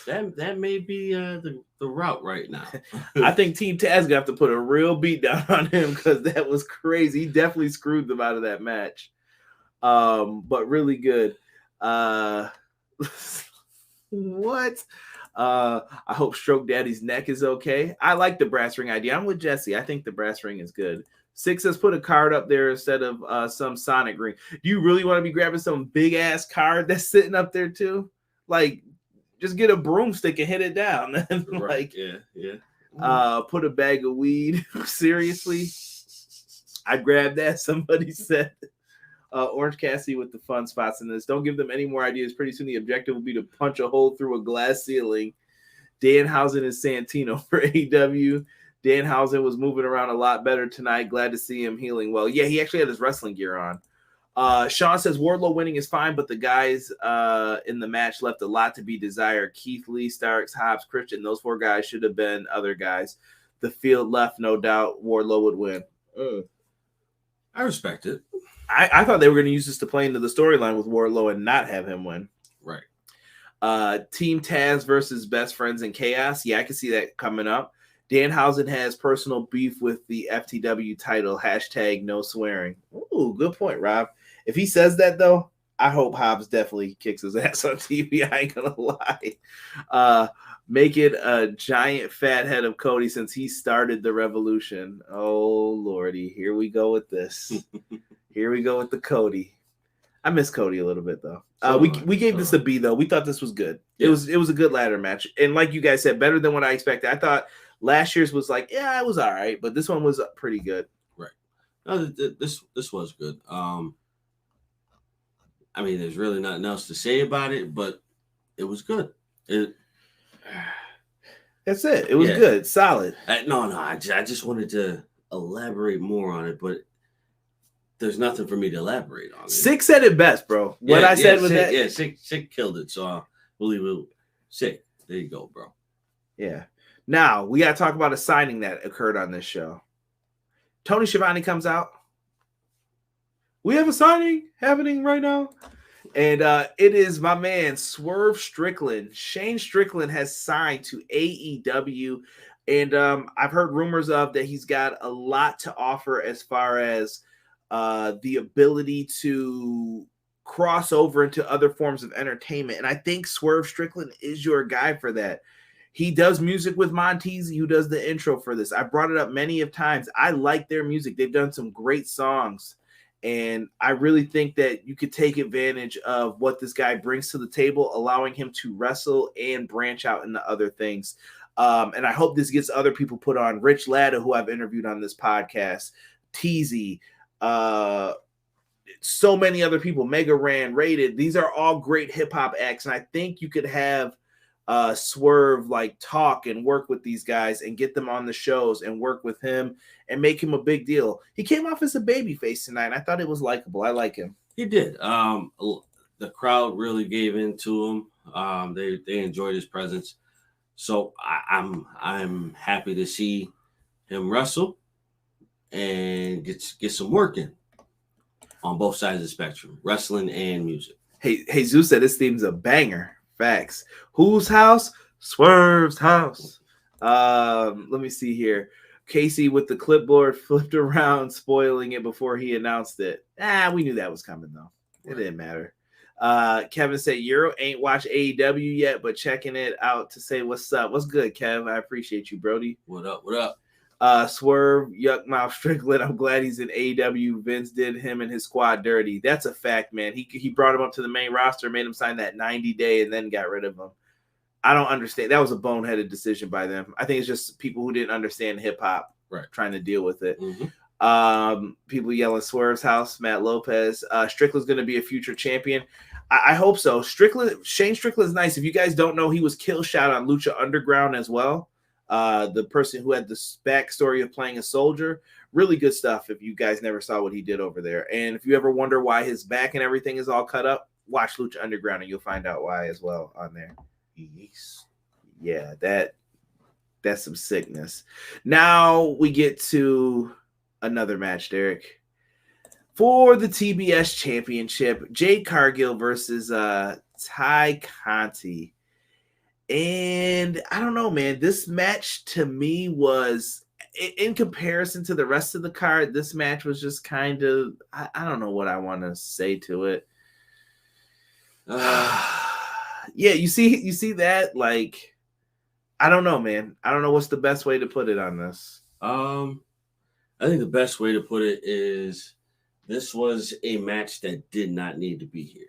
That may be the route right now. I think Team Taz gonna have to put a real beat down on him because that was crazy. He definitely screwed them out of that match. But really good. What? I hope Stroke Daddy's neck is okay. I like the brass ring idea. I'm with Jesse. I think the brass ring is good. Six has put a card up there instead of some Sonic ring. Do you really want to be grabbing some big ass card that's sitting up there too? Like, just get a broomstick and hit it down. Right. Yeah. Put a bag of weed. Seriously, I grabbed that. Somebody said. Orange Cassidy with the fun spots in this. Don't give them any more ideas. Pretty soon the objective will be to punch a hole through a glass ceiling. Danhausen and Santino for AEW. Danhausen was moving around a lot better tonight. Glad to see him healing well. Yeah, he actually had his wrestling gear on. Sean says Wardlow winning is fine, but the guys in the match left a lot to be desired. Keith Lee, Starks, Hobbs, Christian. Those 4 guys should have been other guys. The field left, no doubt. Wardlow would win. I respect it. I thought they were going to use this to play into the storyline with Wardlow and not have him win. Right. Team Taz versus Best Friends in Chaos. Yeah, I can see that coming up. Danhausen has personal beef with the FTW title. # no swearing. Ooh, good point, Rob. If he says that, though, I hope Hobbs definitely kicks his ass on TV. I ain't going to lie. Make it a giant fat head of Cody since he started the revolution. Oh, Lordy. Here we go with this. Here we go with the Cody. I miss Cody a little bit though. We gave this a B though. We thought this was good. Yeah. It was a good ladder match, and like you guys said, better than what I expected. I thought last year's was like, yeah, it was all right, but this one was pretty good. Right. No, this was good. I mean, there's really nothing else to say about it, but it was good. That's it. It was good, solid. I just wanted to elaborate more on it, but. There's nothing for me to elaborate on. Six said it best, bro. What I said was Sick, that. Yeah, Sick killed it. So I believe it. Sick. There you go, bro. Yeah. Now we got to talk about a signing that occurred on this show. Tony Schiavone comes out. We have a signing happening right now. And it is my man, Swerve Strickland. Shane Strickland has signed to AEW. And I've heard rumors of that he's got a lot to offer as far as the ability to cross over into other forms of entertainment. And I think Swerve Strickland is your guy for that. He does music with Montezi, who does the intro for this. I brought it up many of times. I like their music. They've done some great songs. And I really think that you could take advantage of what this guy brings to the table, allowing him to wrestle and branch out into other things. And I hope this gets other people put on. Rich Latta, who I've interviewed on this podcast, Teasy, so many other people, Mega Ran, Rated. These are all great hip hop acts, and I think you could have Swerve like talk and work with these guys and get them on the shows and work with him and make him a big deal. He came off as a babyface tonight, and I thought it was likable. I like him. He did. The crowd really gave into him. They enjoyed his presence, so I'm happy to see him wrestle and get some work in on both sides of the spectrum, wrestling and music. Hey, Zeus said this theme's a banger. Facts. Whose house? Swerve's house. Let me see here. Casey with the clipboard flipped around, spoiling it before he announced it. We knew that was coming though. It didn't matter. Kevin said Euro ain't watched AEW yet, but checking it out to say what's up. What's good, Kev? I appreciate you, Brody. What up? What up? Swerve, Yuck Mouth Strickland. I'm glad he's in AEW. Vince did him and his squad dirty. That's a fact, man. He brought him up to the main roster, made him sign that 90-day, and then got rid of him. I don't understand. That was a boneheaded decision by them. I think it's just people who didn't understand hip hop, right, trying to deal with it. Mm-hmm. People yelling Swerve's house. Matt Lopez. Strickland's going to be a future champion. I hope so. Shane Strickland's nice. If you guys don't know, he was kill shot on Lucha Underground as well. The person who had the backstory of playing a soldier, really good stuff. If you guys never saw what he did over there, and if you ever wonder why his back and everything is all cut up, watch Lucha Underground and you'll find out why as well on there. Yes. Yeah, that's some sickness. Now we get to another match, Derek. for the TBS Championship, Jade Cargill versus Ty Conti. And I don't know, man. This match to me was, in comparison to the rest of the card, this match was just kind of, I don't know what I want to say to it. Yeah, you see that? Like, I don't know, man. I don't know what's the best way to put it on this. I think the best way to put it is this was a match that did not need to be here.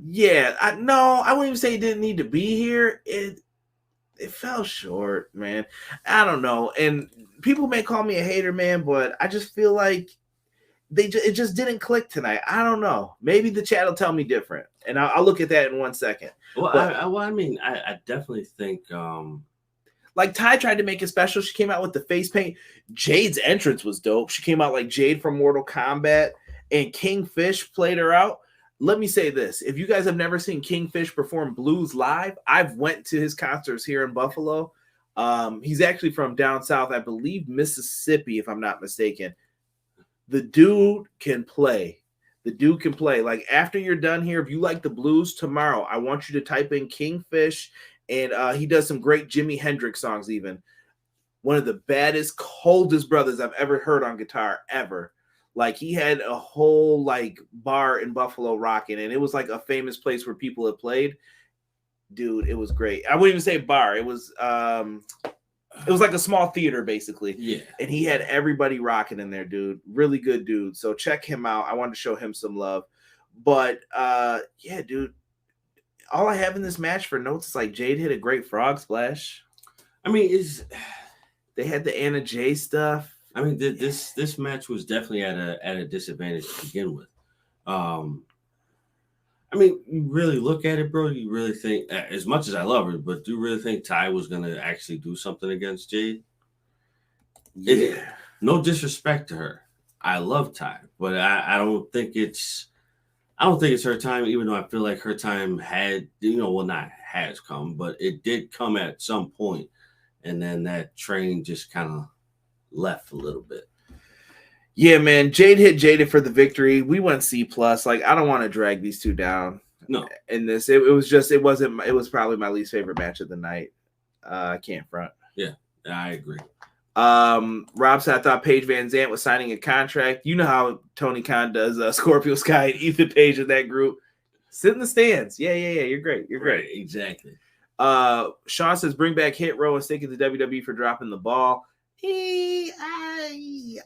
Yeah, I wouldn't even say it didn't need to be here. It fell short, man. I don't know. And people may call me a hater, man, but I just feel like it just didn't click tonight. I don't know. Maybe the chat will tell me different, and I'll look at that in 1 second. Well, but, I definitely think like Ty tried to make it special. She came out with the face paint. Jade's entrance was dope. She came out like Jade from Mortal Kombat, and Kingfish played her out. Let me say this. If you guys have never seen Kingfish perform blues live, I've went to his concerts here in Buffalo. He's actually from down south, I believe Mississippi, if I'm not mistaken. The dude can play. Like, after you're done here, if you like the blues tomorrow, I want you to type in Kingfish, and he does some great Jimi Hendrix songs even. One of the baddest, coldest brothers I've ever heard on guitar, ever. Like, he had a whole, like, bar in Buffalo rocking, and it was, like, a famous place where people had played. Dude, it was great. I wouldn't even say bar. It was like a small theater, basically. Yeah. And he had everybody rocking in there, dude. Really good dude. So check him out. I wanted to show him some love. But, yeah, dude, all I have in this match for notes is, like, Jade hit a great frog splash. I mean, they had the Anna Jay stuff. I mean, this match was definitely at a disadvantage to begin with. I mean, you really look at it, bro. You really think, as much as I love her, but do you really think Ty was gonna actually do something against Jade? Yeah. No disrespect to her. I love Ty, but I don't think it's her time. Even though I feel like her time had, not has come, but it did come at some point, and then that train just kind of left a little bit. Yeah, man. Jade hit Jaded for the victory. We went C+. Like, I don't want to drag these two down. No. In this, it was probably my least favorite match of the night. I can't front. Yeah, I agree. Rob said, I thought Paige Van Zant was signing a contract. You know how Tony Khan does Scorpio Sky and Ethan Page in that group. Sit in the stands. Yeah. You're great. You're great. Right, exactly. Sean says, bring back Hit Row and stick it to WWE for dropping the ball.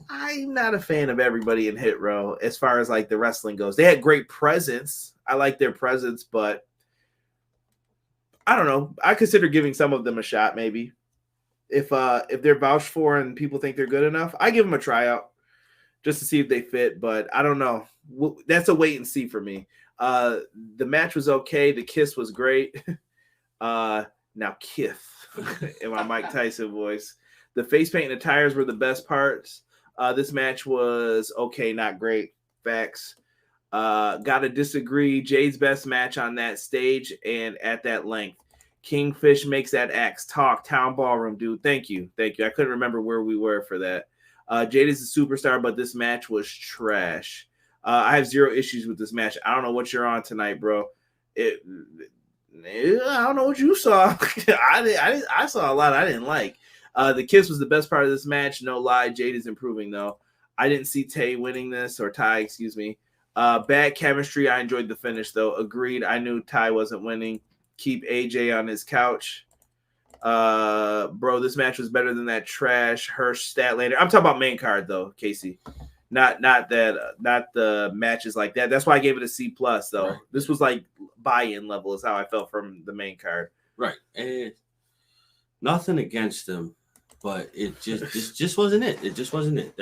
I'm not a fan of everybody in Hit Row as far as like the wrestling goes. They had great presence. I like their presence, but I don't know. I consider giving some of them a shot, maybe. If they're vouched for and people think they're good enough, I give them a tryout just to see if they fit. But I don't know. That's a wait and see for me. The match was okay. The kiss was great. Now Kith in my Mike Tyson voice. The face paint and the tires were the best parts. This match was okay, not great. Facts. Gotta disagree. Jade's best match on that stage and at that length. Kingfish makes that axe talk. Town Ballroom, dude. Thank you. I couldn't remember where we were for that. Jade is a superstar, but this match was trash. I have zero issues with this match. I don't know what you're on tonight, bro. I don't know what you saw. I saw a lot I didn't like. The kiss was the best part of this match. No lie. Jade is improving, though. I didn't see Ty winning this, or Ty, excuse me. Bad chemistry. I enjoyed the finish, though. Agreed. I knew Ty wasn't winning. Keep AJ on his couch. Bro, this match was better than that trash Hirsch Statlander. I'm talking about main card, though, Casey. Not the matches like that. That's why I gave it a C+, though. Right. This was like buy-in level is how I felt from the main card. Right. And nothing against them, but it just wasn't it. It just wasn't it.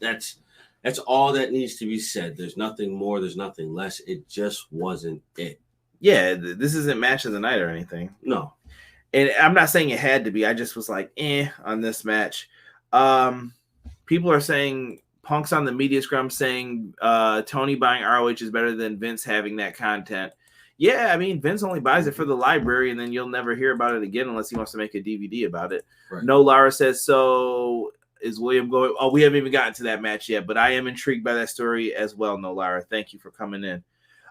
That's all that needs to be said. There's nothing more. There's nothing less. It just wasn't it. Yeah, this isn't match of the night or anything. No. And I'm not saying it had to be. I just was like, on this match. People are saying, Punk's on the media scrum saying Tony buying ROH is better than Vince having that content. Yeah, I mean, Vince only buys it for the library, and then you'll never hear about it again unless he wants to make a DVD about it. Right. No, Lara says, so Is William going? Oh, we haven't even gotten to that match yet, but I am intrigued by that story as well, Nolara. Thank you for coming in.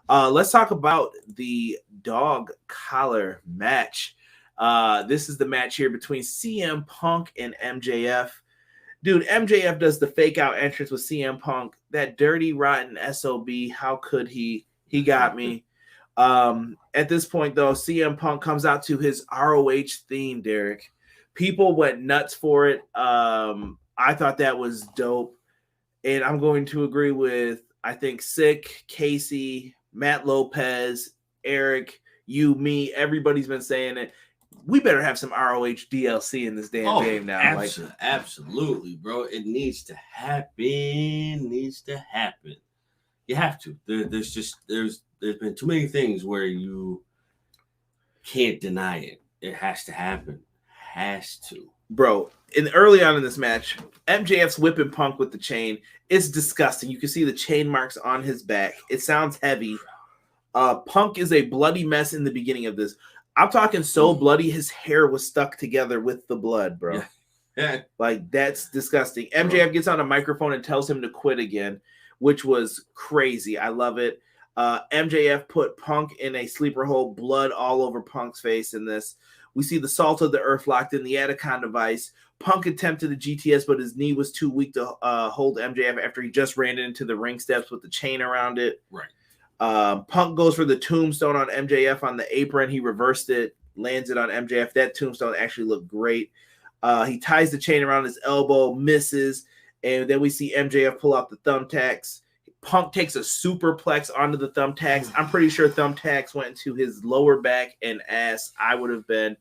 Let's talk about the dog collar match. This is the match here between CM Punk and MJF. Dude, MJF does the fake out entrance with CM Punk. That dirty, rotten SOB. How could he? He got me. At this point, though, CM Punk comes out to his ROH theme, Derek. People went nuts for it. I thought that was dope. And I'm going to agree with, I think, Sick, Casey, Matt Lopez, Eric, you, me. Everybody's been saying it. We better have some ROH DLC in this damn game now. Absolutely, bro. It needs to happen. You have to. There's been too many things where you can't deny it. It has to happen. Has to. Bro, early on in this match, MJF's whipping Punk with the chain. It's disgusting. You can see the chain marks on his back. It sounds heavy. Punk is a bloody mess in the beginning of this. I'm talking so bloody, his hair was stuck together with the blood, bro. Yeah. Like, that's disgusting. MJF gets on a microphone and tells him to quit again, which was crazy. I love it. MJF put Punk in a sleeper hold, blood all over Punk's face in this. We see the salt of the earth locked in the Anaconda Vice. Punk attempted a GTS, but his knee was too weak to hold MJF after he just ran into the ring steps with the chain around it. Right. Punk goes for the tombstone on MJF on the apron. He reversed it, lands it on MJF. That tombstone actually looked great. He ties the chain around his elbow, misses, and then we see MJF pull out the thumbtacks. Punk takes a superplex onto the thumbtacks. I'm pretty sure thumbtacks went into his lower back and ass. I would have been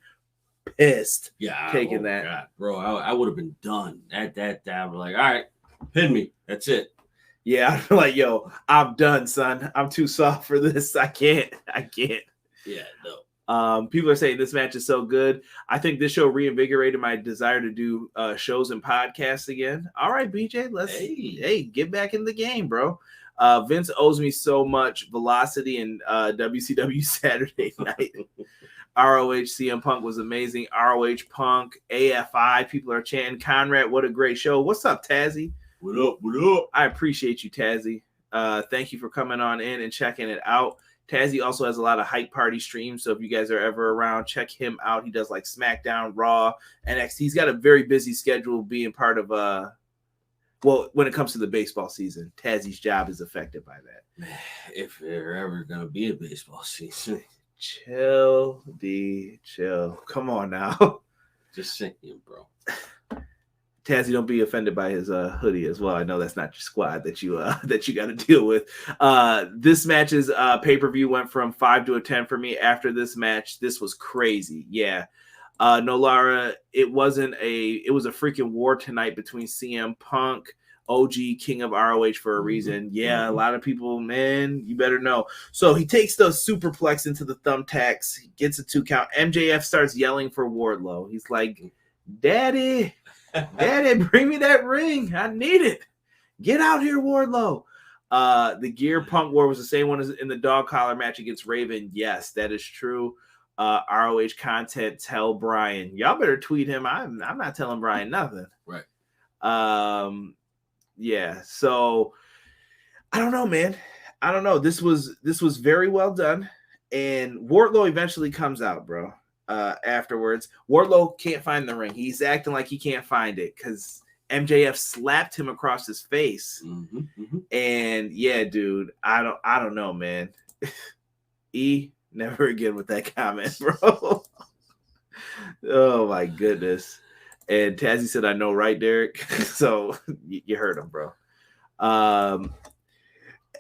pissed taking that. God, bro, I would have been done. That I was like, all right, pin me. That's it. Yeah, I'm like, yo, I'm done, son. I'm too soft for this. I can't. Yeah, no. People are saying this match is so good. I think this show reinvigorated my desire to do shows and podcasts again. All right, BJ, let's get back in the game, bro. Vince owes me so much. Velocity and WCW Saturday Night. ROH CM Punk was amazing. ROH Punk, AFI, people are chanting. Conrad, what a great show. What's up, Tazzy? What up? I appreciate you, Tazzy. Thank you for coming on in and checking it out. Tazzy also has a lot of hype party streams, so if you guys are ever around, check him out. He does like SmackDown, Raw, NXT. He's got a very busy schedule being part of when it comes to the baseball season, Tazzy's job is affected by that. If there ever gonna be a baseball season. Chill. Come on now. Just saying, bro. Tazzy, don't be offended by his hoodie as well. I know that's not your squad that you got to deal with. This match's pay-per-view went from 5 to a 10 for me after this match. This was crazy. Yeah. Nolara, it was a freaking war tonight between CM Punk, OG King of ROH for a reason. Yeah, a lot of people, man, you better know. So he takes the superplex into the thumbtacks, gets a 2 count. MJF starts yelling for Wardlow. He's like, Daddy, bring me that ring. I need it. Get out here, Wardlow. The gear Punk wore was the same one as in the dog collar match against Raven. Yes, that is true. ROH content, tell Bryan. Y'all better tweet him. I'm not telling Bryan nothing. Right. Yeah. So I don't know, man. I don't know. This was very well done. And Wardlow eventually comes out, bro. Afterwards, Wardlow can't find the ring. He's acting like he can't find it because MJF slapped him across his face. And yeah, dude, I don't know, man. Never again with that comment, bro. Oh my goodness. And Tazzy said, I know, right, Derek? So you heard him, bro.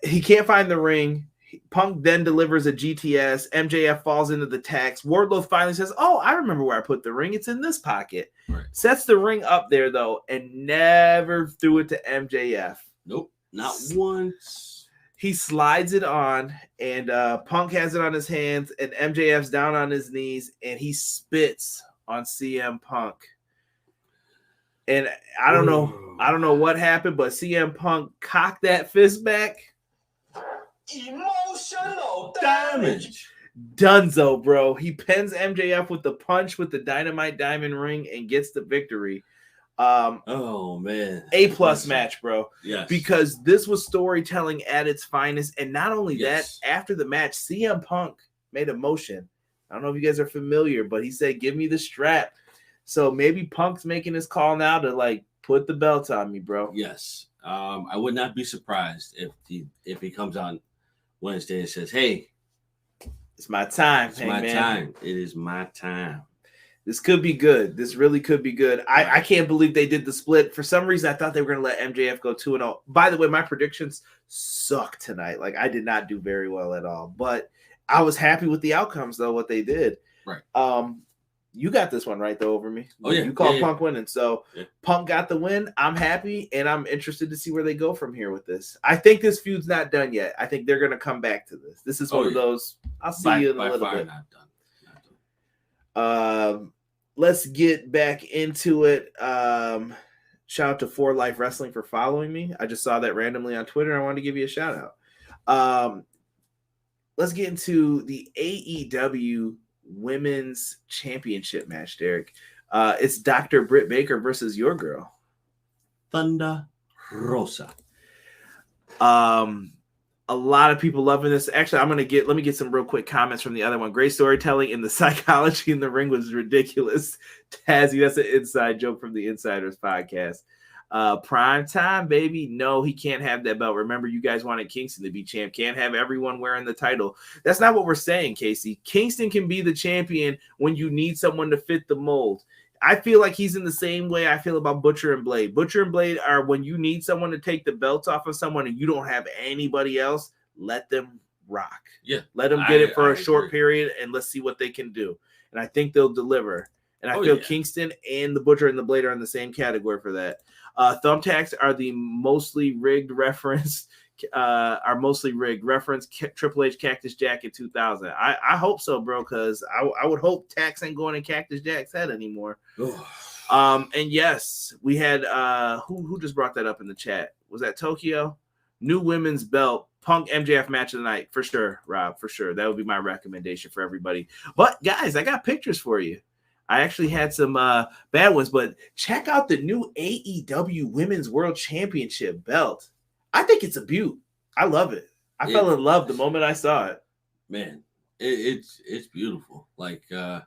He can't find the ring. Punk then delivers a GTS. MJF falls into the tax. Wardlow finally says, oh, I remember where I put the ring. It's in this pocket. Right. Sets the ring up there, though, and never threw it to MJF. Nope, not once. He slides it on, and Punk has it on his hands, and MJF's down on his knees, and he spits on CM Punk. And I don't know what happened, but CM Punk cocked that fist back. Emotional damage. Dunzo, bro. He pins MJF with the punch with the Dynamite Diamond ring and gets the victory. Oh man, A+ match, bro. Yes, because this was storytelling at its finest, and not only that, after the match, CM Punk made a motion. I don't know if you guys are familiar, but he said, "Give me the strap." So maybe Punk's making his call now to like put the belt on me, bro. Yes, I would not be surprised if he comes on Wednesday and says, "Hey, it's my time. It's my time. It is my time." This could be good. This really could be good. I can't believe they did the split. For some reason, I thought they were going to let MJF go 2-0. By the way, my predictions suck tonight. Like, I did not do very well at all. But I was happy with the outcomes, though, what they did. Right. You got this one right, though, over me. Oh, yeah. You called Punk winning. So Punk got the win. I'm happy, and I'm interested to see where they go from here with this. I think this feud's not done yet. I think they're going to come back to this. This is one of those. I'll see you in a little bit. Not done. Let's get back into it. Shout out to 4 Life Wrestling for following me. I just saw that randomly on Twitter. I wanted to give you a shout out. Let's get into the AEW Women's Championship match, Derek. It's Dr. Britt Baker versus your girl, Thunder Rosa. A lot of people loving this. Actually, let me get some real quick comments from the other one. Great storytelling, and the psychology in the ring was ridiculous. Tazzy, that's an inside joke from the Insiders podcast. Prime time, baby. No, he can't have that belt. Remember, you guys wanted Kingston to be champ. Can't have everyone wearing the title. That's not what we're saying, Casey. Kingston can be the champion when you need someone to fit the mold. I feel like he's in the same way I feel about Butcher and Blade. Butcher and Blade are when you need someone to take the belts off of someone and you don't have anybody else, let them rock. Yeah. Let them get it for a short period and let's see what they can do. And I think they'll deliver. And I feel Kingston and the Butcher and the Blade are in the same category for that. Thumbtacks are the mostly rigged reference. Reference Triple H Cactus Jack in 2000. I hope so, bro, because I would hope Tax ain't going in Cactus Jack's head anymore. And yes, we had who just brought that up in the chat? Was that Tokyo? New women's belt, Punk MJF match of the night for sure, Rob, for sure. That would be my recommendation for everybody. But guys, I got pictures for you. I actually had some bad ones, but check out the new AEW Women's World Championship belt. I think it's a beaut. I love it. I fell in love the moment I saw it. Man, it's beautiful. Like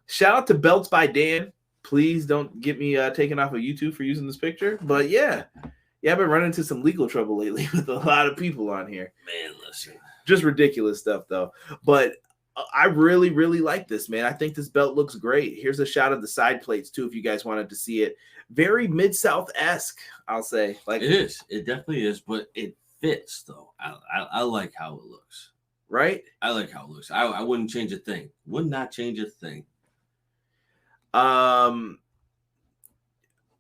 shout out to Belts by Dan. Please don't get me taken off of YouTube for using this picture. But yeah, I've been running into some legal trouble lately with a lot of people on here. Man, listen. Just ridiculous stuff though. But I really, really like this, man. I think this belt looks great. Here's a shot of the side plates too, if you guys wanted to see it. Very Mid-South-esque, I'll say. Like it is. It definitely is, but it fits though. I like how it looks. Right? I like how it looks. I wouldn't change a thing. Would not change a thing.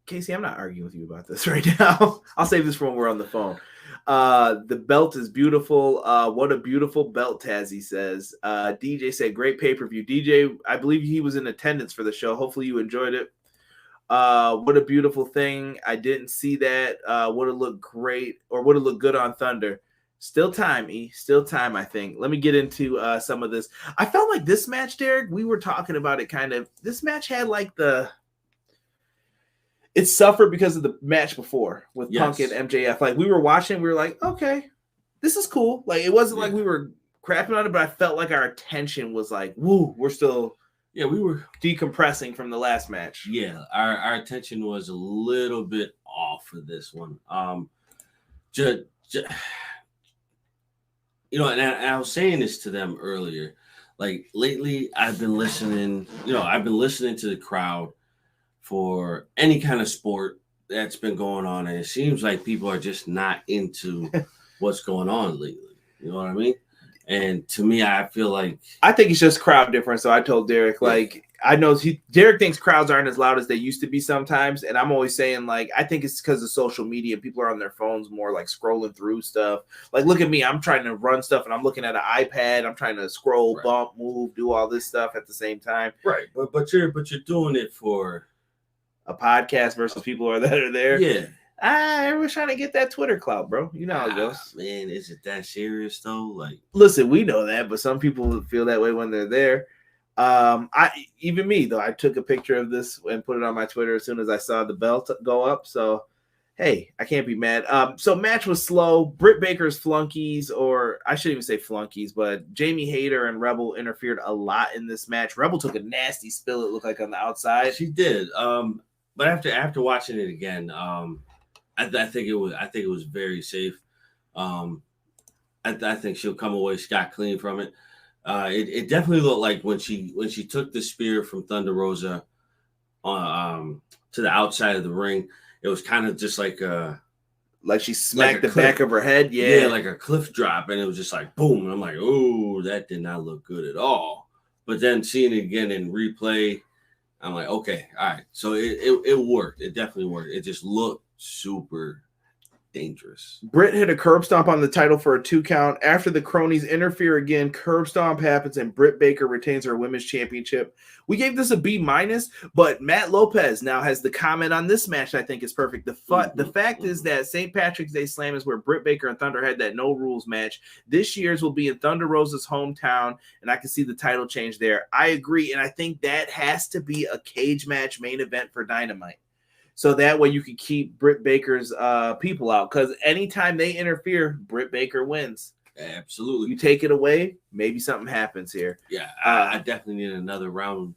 Casey, I'm not arguing with you about this right now. I'll save this for when we're on the phone. The belt is beautiful. What a beautiful belt, Tazzy says. DJ said, great pay-per-view. DJ, I believe he was in attendance for the show. Hopefully you enjoyed it. What a beautiful thing. I didn't see that. Would have looked great or would have looked good on Thunder. Still time, E. Still time, I think. Let me get into some of this. I felt like this match, Derek, we were talking about it kind of. This match had like it suffered because of the match before with Punk and MJF. Like we were watching, we were like, okay, this is cool. Like it wasn't like we were crapping on it, but I felt like our attention was like, woo, we're still we were decompressing from the last match. Yeah, our attention was a little bit off for this one. And I was saying this to them earlier. Like lately, I've been listening to the crowd for any kind of sport that's been going on, and it seems like people are just not into what's going on lately. You know what I mean? And to me, I feel like I think it's just crowd difference. So I told Derek, like, I know Derek thinks crowds aren't as loud as they used to be sometimes, and I'm always saying, like, I think it's because of social media. People are on their phones more, like scrolling through stuff. Like, look at me, I'm trying to run stuff, and I'm looking at an iPad. I'm trying to scroll, bump, move, do all this stuff at the same time. Right, but you're doing it for a podcast versus people that are there. Yeah. Everyone's trying to get that Twitter clout, bro. You know how it goes. Man, is it that serious though? Like, listen, we know that, but some people feel that way when they're there. Even me though, I took a picture of this and put it on my Twitter as soon as I saw the belt go up. So hey, I can't be mad. So match was slow. Britt Baker's flunkies, or I shouldn't even say flunkies, but Jamie Hayter and Rebel interfered a lot in this match. Rebel took a nasty spill, it looked like, on the outside. She did. But after watching it again, I think it was very safe. I think she'll come away scot clean from it. It definitely looked like when she took the spear from Thunder Rosa to the outside of the ring, it was kind of just like she smacked the back of her head. Yeah, like a cliff drop, and it was just like boom. And I'm like, oh, that did not look good at all. But then seeing it again in replay, I'm like, okay, all right. So it worked. It definitely worked. It just looked super dangerous. Britt hit a curb stomp on the title for a 2 count. After the cronies interfere again, curb stomp happens and Britt Baker retains her women's championship. We gave this a B-, but Matt Lopez now has the comment on this match I think is perfect. The fact is that St. Patrick's Day Slam is where Britt Baker and Thunder had that no rules match. This year's will be in Thunder Rosa's hometown, and I can see the title change there. I agree, and I think that has to be a cage match main event for Dynamite. So that way you can keep Britt Baker's people out. Because anytime they interfere, Britt Baker wins. Absolutely. You take it away, maybe something happens here. Yeah, I definitely need another round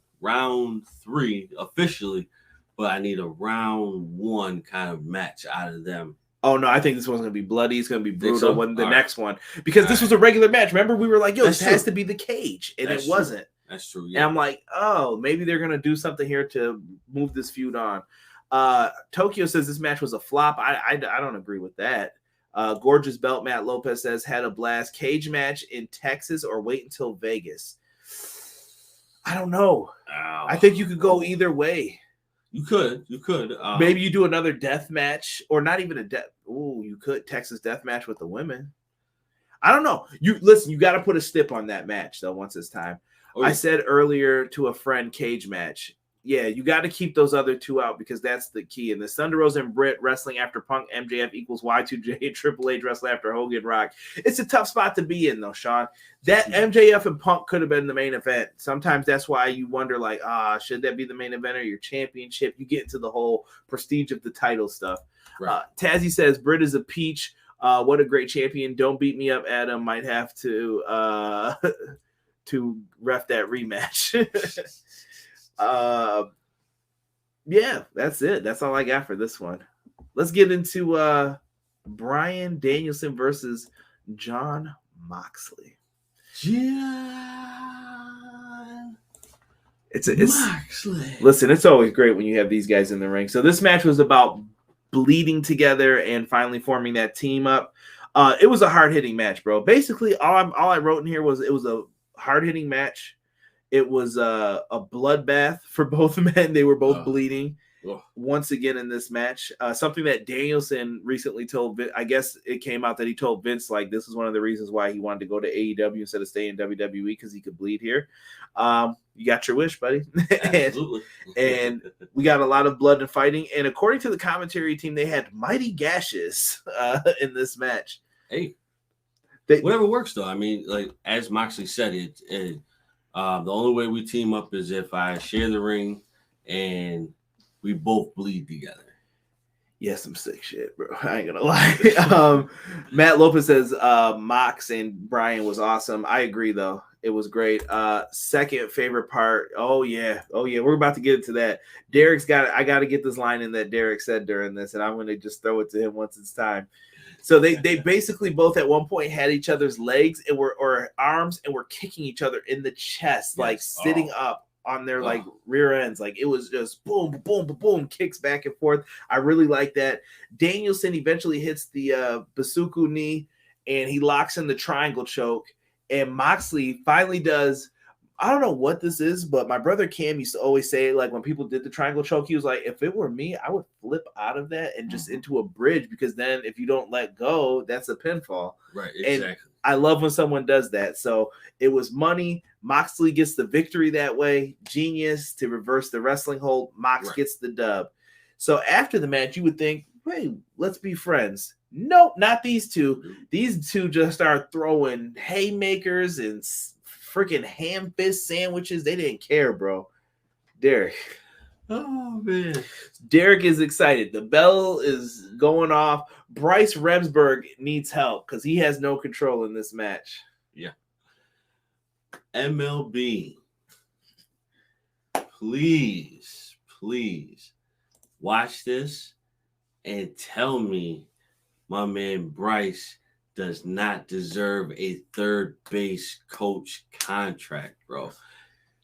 3 officially, but I need a round 1 kind of match out of them. Oh, no, I think this one's going to be bloody. It's going to be brutal when the next one. Because this was a regular match. Remember, we were like, yo, this has to be the cage. And it wasn't. That's true. Yeah. And I'm like, oh, maybe they're going to do something here to move this feud on. Tokyo says this match was a flop. I don't agree with that. Gorgeous Belt, Matt Lopez says, had a blast. Cage match in Texas or wait until Vegas? I don't know. I think you could go either way. You could. Maybe you do another death match, or not even a death. Oh, you could Texas death match with the women. I don't know. You got to put a stip on that match though once it's time. Oh, yeah. I said earlier to a friend, cage match. Yeah, you got to keep those other 2 out because that's the key. And the Thunder Rosa and Britt wrestling after Punk MJF equals Y2J, Triple H wrestling after Hogan Rock. It's a tough spot to be in, though, Sean. That MJF and Punk could have been the main event. Sometimes that's why you wonder, like, should that be the main event or your championship? You get into the whole prestige of the title stuff. Right. Tazzy says, Britt is a peach. What a great champion. Don't beat me up, Adam. Might have to ref that rematch. Yeah, that's it. That's all I got for this one. Let's get into Bryan Danielson versus Jon Moxley. It's Moxley. Listen, it's always great when you have these guys in the ring. So this match was about bleeding together and finally forming that team up. It was a hard-hitting match, bro. Basically, all I wrote in here was it was a hard-hitting match. It was a bloodbath for both men. They were both bleeding once again in this match. Something that Danielson recently told Vince, I guess it came out that he told Vince, like, this is one of the reasons why he wanted to go to AEW instead of staying in WWE because he could bleed here. You got your wish, buddy. and we got a lot of blood and fighting. And according to the commentary team, they had mighty gashes in this match. Hey, whatever works, though. I mean, like, as Moxley said, the only way we team up is if I share the ring and we both bleed together. Yeah, some sick shit, bro. I ain't gonna lie. Matt Lopez says Mox and Bryan was awesome. I agree, though. It was great. Second favorite part. Oh yeah. We're about to get into that. I got to get this line in that Derek said during this, and I'm going to just throw it to him once it's time. So they basically both at one point had each other's legs and or arms and were kicking each other in the chest, like sitting up on their like rear ends. Like it was just boom, boom, boom, boom, kicks back and forth. I really like that. Danielson eventually hits the Basuku knee and he locks in the triangle choke. And Moxley finally does. I don't know what this is, but my brother Cam used to always say, like, when people did the triangle choke, he was like, if it were me, I would flip out of that and just into a bridge, because then if you don't let go, that's a pinfall. Right, exactly. And I love when someone does that. So it was money. Moxley gets the victory that way. Genius to reverse the wrestling hold. Mox gets the dub. So after the match, you would think, hey, let's be friends. Nope, not these two. These two just start throwing haymakers and freaking ham fist sandwiches. They didn't care, bro. Derek. Oh, man. Derek is excited. The bell is going off. Bryce Remsburg needs help because he has no control in this match. Yeah. MLB. Please watch this and tell me my man Bryce does not deserve a third base coach contract, bro.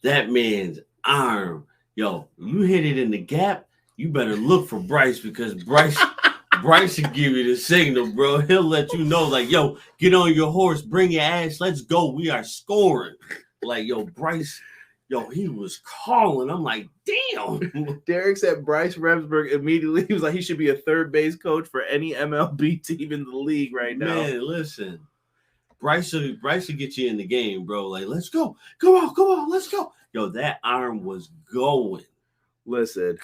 That man's arm, yo, you hit it in the gap, you better look for Bryce because Bryce should give you the signal, bro. He'll let you know, like, yo, get on your horse, bring your ass, let's go. We are scoring. Like, yo, Bryce, yo, he was calling. I'm like, damn. Derek said Bryce Remsburg immediately. He was like, he should be a third base coach for any MLB team in the league right now. Man, listen. Bryce should get you in the game, bro. Like, let's go. Come on, let's go. Yo, that arm was going. Listen,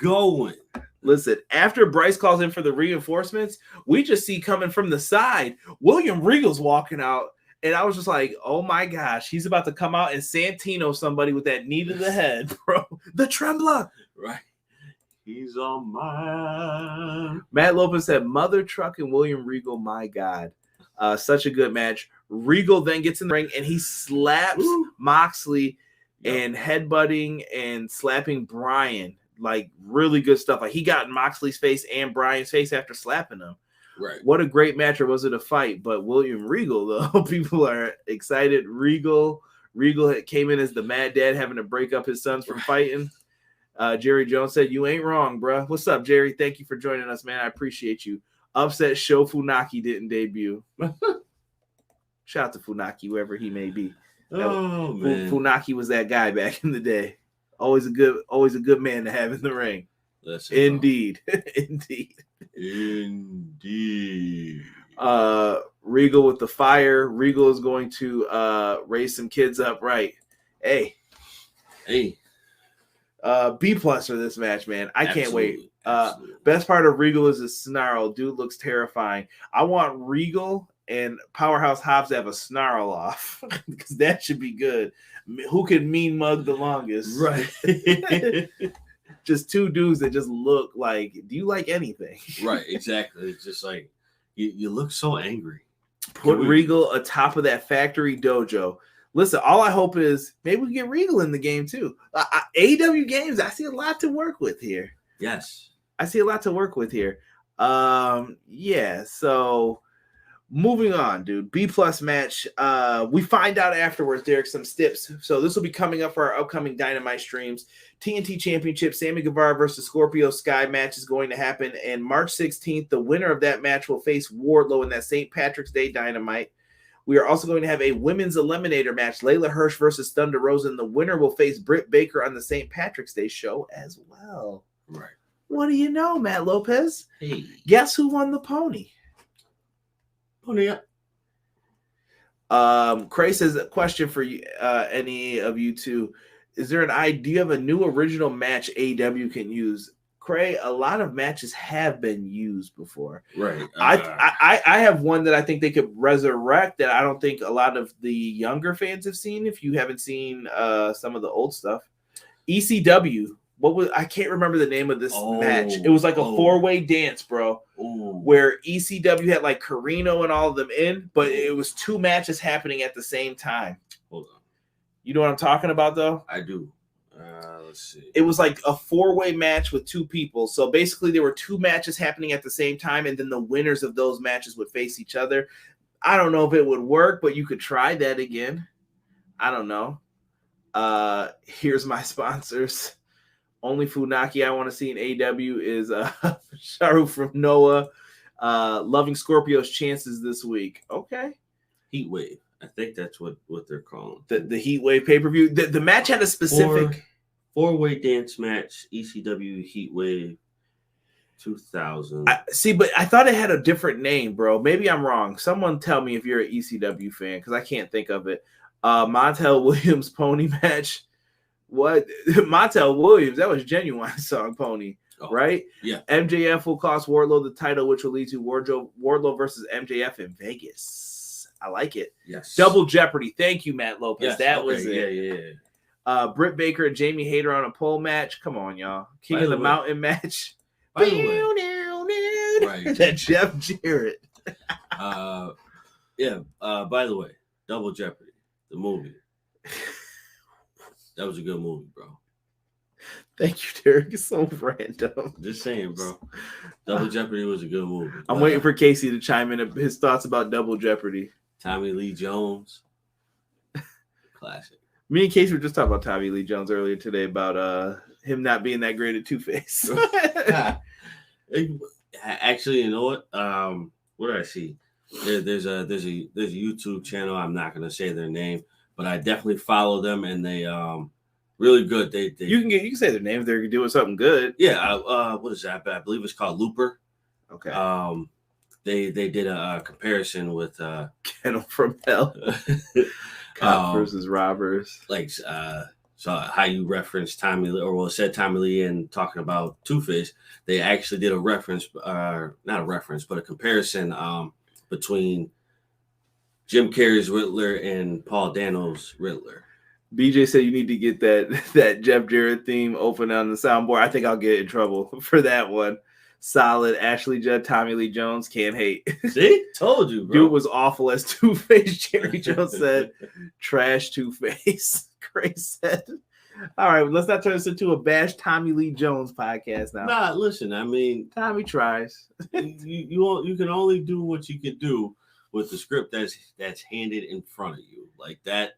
after Bryce calls in for the reinforcements, we just see coming from the side, William Regal's walking out. And I was just like, oh my gosh, he's about to come out and Santino somebody with that knee to the head, bro. The Trembler. Right. He's on my. Matt Lopez said, Mother Truck and William Regal, my God. Such a good match. Regal then gets in the ring and he slaps Moxley and headbutting and slapping Bryan. Like, really good stuff. Like, he got in Moxley's face and Bryan's face after slapping him. Right. What a great match, or was it a fight? But William Regal, though, people are excited. Regal came in as the mad dad having to break up his sons from fighting. Jerry Jones said, you ain't wrong, bro. What's up, Jerry? Thank you for joining us, man. I appreciate you. Upset Sho Funaki didn't debut. Shout out to Funaki, wherever he may be. Oh, man. Funaki was that guy back in the day. Always a good man to have in the ring. Listen, Indeed. Regal with the fire. Regal is going to raise some kids up right. Hey. B+ for this match, man. I can't wait. Best part of Regal is his snarl. Dude looks terrifying. I want Regal and Powerhouse Hobbs to have a snarl off because that should be good. Who can mean mug the longest? Right. Just two dudes that just look like, do you like anything? Right, exactly. It's just like, you look so angry. Put Regal atop of that factory dojo. Listen, all I hope is maybe we get Regal in the game too. AEW games, I see a lot to work with here. Yes. I see a lot to work with here. Yeah, so moving on, dude. B+ match. We find out afterwards, Derek, some stips. So this will be coming up for our upcoming Dynamite streams. TNT Championship, Sammy Guevara versus Scorpio Sky match is going to happen. And March 16th, the winner of that match will face Wardlow in that St. Patrick's Day Dynamite. We are also going to have a women's eliminator match, Layla Hirsch versus Thunder Rosa, and the winner will face Britt Baker on the St. Patrick's Day show as well. Right. What do you know, Matt Lopez? Hey. Guess who won the pony? Pony up. Cray says a question for you, any of you two. Is there an idea of a new original match AEW can use? Cray, a lot of matches have been used before. Right. I have one that I think they could resurrect that I don't think a lot of the younger fans have seen. If you haven't seen some of the old stuff, ECW. I can't remember the name of this match. It was like a four-way dance, bro. Where ECW had like Carino and all of them in, but it was two matches happening at the same time. Hold on. You know what I'm talking about, though? I do. Let's see. It was like a four-way match with two people. So basically there were two matches happening at the same time, and then the winners of those matches would face each other. I don't know if it would work, but you could try that again. I don't know. Here's my sponsors. Only Funaki I want to see in AEW is Sharu from Noah. Loving Scorpio's chances this week. Okay. Heat Wave. I think that's what they're calling. The Heat Wave pay-per-view. The match had a specific... Four-way dance match, ECW Heat Wave 2000. But I thought it had a different name, bro. Maybe I'm wrong. Someone tell me if you're an ECW fan, because I can't think of it. Montel Williams pony match. What? Montel Williams, that was Genuine Song Pony, right? Yeah. MJF will cost Wardlow the title, which will lead to Wardlow versus MJF in Vegas. I like it. Yes. Double Jeopardy. Thank you, Matt Lopez. Yes, That okay, was it. Yeah. Britt Baker and Jamie Hayter on a pole match. Come on, y'all. King By of the the way- Mountain match. By the way, right. That Jeff Jarrett. By the way, Double Jeopardy, the movie. That was a good movie, bro. Thank you, Derek. It's so random. Just saying, bro. Double Jeopardy was a good movie. I'm waiting for Casey to chime in his thoughts about Double Jeopardy. Tommy Lee Jones. Classic. Me and Casey were just talking about Tommy Lee Jones earlier today about him not being that great at Two-Face. Actually, you know what? What did I see? There's a YouTube channel. I'm not gonna say their name, but I definitely follow them, and they really good. They you can say their name if they're doing something good. Yeah. What is that? I believe it's called Looper. Okay. They did a comparison with Kennel from Hell. Cop versus robbers. Like so how you referenced Tommy Lee, or said Tommy Lee, and talking about Two-Face, they actually did a reference, not a reference, but a comparison between Jim Carrey's Riddler and Paul Dano's Riddler. BJ said you need to get that Jeff Jarrett theme open on the soundboard. I think I'll get in trouble for that one. Solid. Ashley Judd, Tommy Lee Jones, can't hate. See? Told you, bro. Dude was awful as Two-Face. Jerry Jones said, trash Two-Face. Grace said. All right, let's not turn this into a bash Tommy Lee Jones podcast now. Nah, listen, I mean, Tommy tries. you can only do what you can do with the script that's handed in front of you. Like that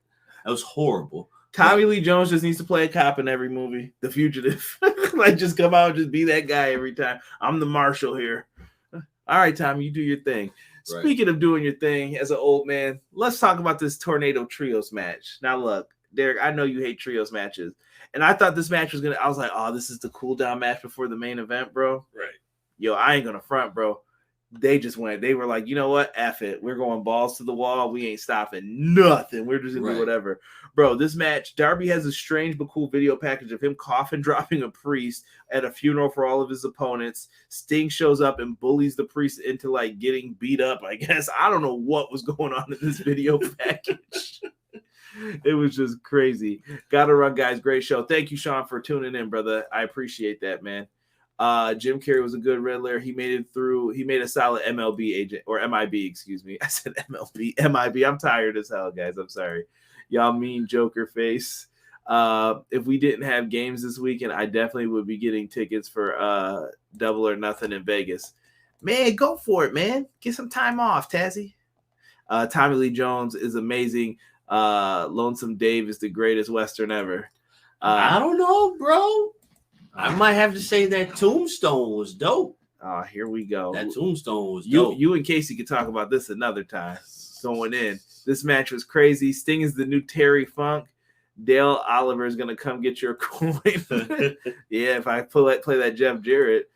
was horrible. Tommy Lee Jones just needs to play a cop in every movie. The Fugitive. Like, just come out and just be that guy every time. I'm the marshal here. All right, Tommy, you do your thing. Right. Speaking of doing your thing as an old man, let's talk about this Tornado Trios match. Now, look, Derek, I know you hate Trios matches. And I thought this match was going to – I was like, oh, this is the cool down match before the main event, bro. Right. Yo, I ain't going to front, bro. They just went. They were like, you know what? F it. We're going balls to the wall. We ain't stopping nothing. We're just going to do whatever. Bro, this match, Darby has a strange but cool video package of him coffin dropping a priest at a funeral for all of his opponents. Sting shows up and bullies the priest into, like, getting beat up, I guess. I don't know what was going on in this video package. It was just crazy. Gotta run, guys. Great show. Thank you, Sean, for tuning in, brother. I appreciate that, man. Jim Carrey was a good Riddler. He made it through. He made a solid MLB agent, or MIB, excuse me. I said MLB. MIB. I'm tired as hell, guys. I'm sorry. Y'all mean Joker face. If we didn't have games this weekend, I definitely would be getting tickets for Double or Nothing in Vegas. Man, go for it, man. Get some time off, Tazzy. Tommy Lee Jones is amazing. Lonesome Dave is the greatest Western ever. I don't know, bro. I might have to say that Tombstone was dope. Here we go. That Tombstone was dope. You and Casey could talk about this another time. Going in. This match was crazy. Sting is the new Terry Funk. Dale Oliver is going to come get your coin. Yeah, if I play that Jeff Jarrett.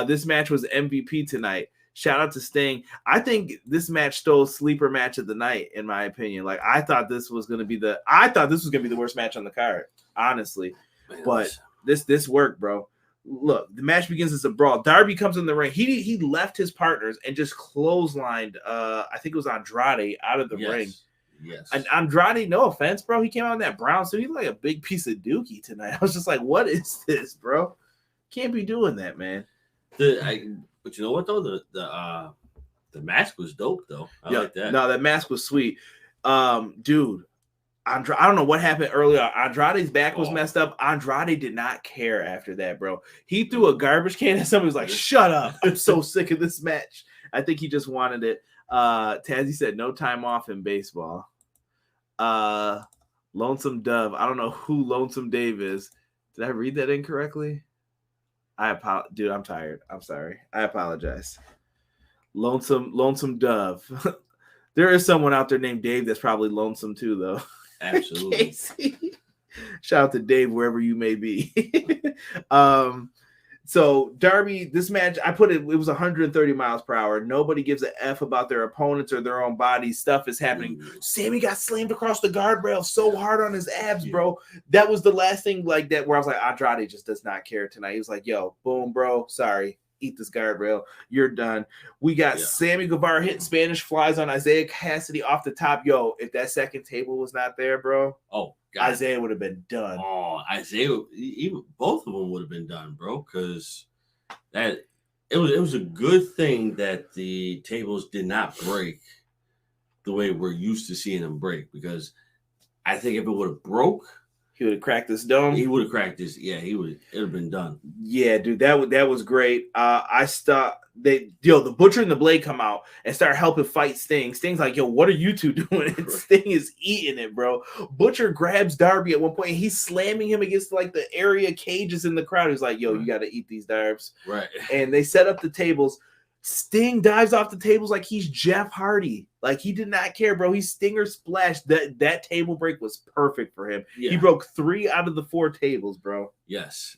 This match was MVP tonight. Shout out to Sting. I think this match stole sleeper match of the night, in my opinion. Like, I thought this was going to be the worst match on the card, honestly. Man, but this worked, bro. Look, the match begins as a brawl. Darby comes in the ring. He left his partners and just clotheslined, I think it was Andrade, out of the ring. Yes. And Andrade, no offense, bro. He came out in that brown suit. He looked like a big piece of dookie tonight. I was just like, what is this, bro? Can't be doing that, man. But you know what, though? The mask was dope, though. I like that. No, that mask was sweet. Dude, I don't know what happened earlier. Andrade's back was messed up. Andrade did not care after that, bro. He threw a garbage can at somebody. Was like, shut up. I'm so sick of this match. I think he just wanted it. Tazzy said no time off in baseball. Lonesome Dove. I don't know who Lonesome Dave is. Did I read that incorrectly? Dude, I'm tired. I'm sorry. I apologize. Lonesome Dove. There is someone out there named Dave that's probably lonesome too, though. Absolutely. Casey. Shout out to Dave wherever you may be. So Darby, this match, I put it was 130 miles per hour. Nobody gives a F about their opponents or their own bodies. Stuff is happening. Sammy got slammed across the guardrail so hard on his abs, bro. That was the last thing like that where I was like, Andrade just does not care tonight. He was like, yo, boom, bro. Sorry. eat this guardrail. You're done. We got Sammy Guevara hitting Spanish flies on Isiah Kassidy off the top. Yo, if that second table was not there, bro, God. Isiah would have been done. Oh, Isiah, even both of them would have been done, bro, because that it was a good thing that the tables did not break the way we're used to seeing them break, because I think if it would have broke, he would have cracked this dome. He would have cracked this. Yeah, it would have been done. Yeah, dude, that was great. The Butcher and the Blade come out and start helping fight Sting. Sting's like, yo, what are you two doing? And Sting is eating it, bro. Butcher grabs Darby at one point, and he's slamming him against like the area cages in the crowd. He's like, yo, you got to eat these Darbs. Right. And they set up the tables. Sting dives off the tables like he's Jeff Hardy. Like, he did not care, bro. He Stinger splashed. That table break was perfect for him. Yeah. He broke 3 out of the 4 tables, bro. Yes.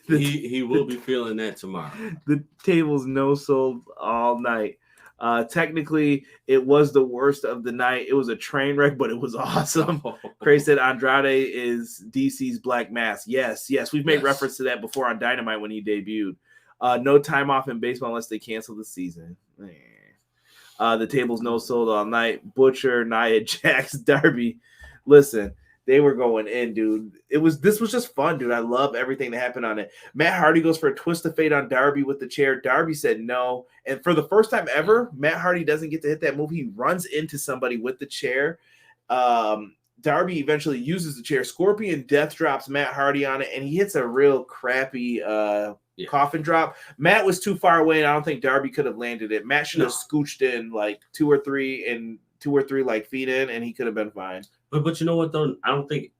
He will be feeling that tomorrow. The table's no sold all night. Technically, it was the worst of the night. It was a train wreck, but it was awesome. Craig said Andrade is DC's Black Mass. Yes. We've made reference to that before on Dynamite when he debuted. No time off in baseball unless they cancel the season. The table's no sold all night. Butcher, Nia Jax, Darby. Listen, they were going in, dude. This was just fun, dude. I love everything that happened on it. Matt Hardy goes for a twist of fate on Darby with the chair. Darby said no. And for the first time ever, Matt Hardy doesn't get to hit that move. He runs into somebody with the chair. Darby eventually uses the chair. Scorpion death drops Matt Hardy on it, and he hits a real crappy coffin drop. Matt was too far away, and I don't think Darby could have landed it. Matt should have scooched in like 2 or 3 like feet in, and he could have been fine. But you know what though? I don't think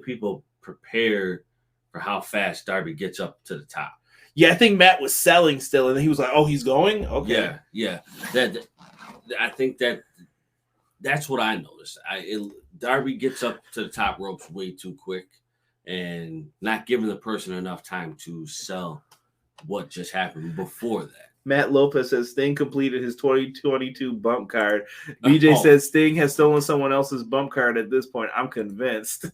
people prepare for how fast Darby gets up to the top. Yeah, I think Matt was selling still, and he was like, "Oh, he's going." Okay. Yeah. I think that's what I noticed. Darby gets up to the top ropes way too quick, and not giving the person enough time to sell what just happened before that. Matt Lopez says Sting completed his 2022 bump card. BJ says Sting has stolen someone else's bump card at this point. I'm convinced.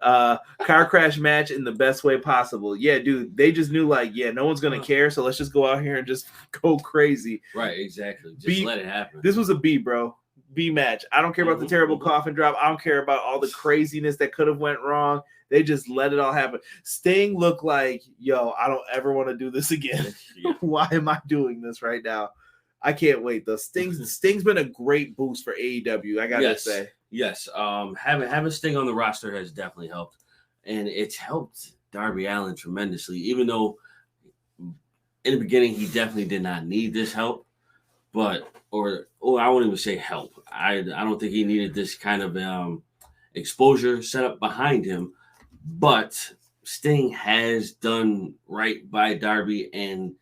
Car crash match in the best way possible. Yeah, dude, they just knew no one's going to care, so let's just go out here and just go crazy. Right, exactly. Just let it happen. This was a B, bro. B match. I don't care about the terrible coffin drop. I don't care about all the craziness that could have went wrong. They just let it all happen. Sting looked like, yo, I don't ever want to do this again. Why am I doing this right now? I can't wait though. Sting's been a great boost for AEW. I gotta say. Yes. Having Sting on the roster has definitely helped, and it's helped Darby Allin tremendously. Even though in the beginning he definitely did not need this help, I won't even say help. I don't think he needed this kind of exposure set up behind him. But Sting has done right by Darby, and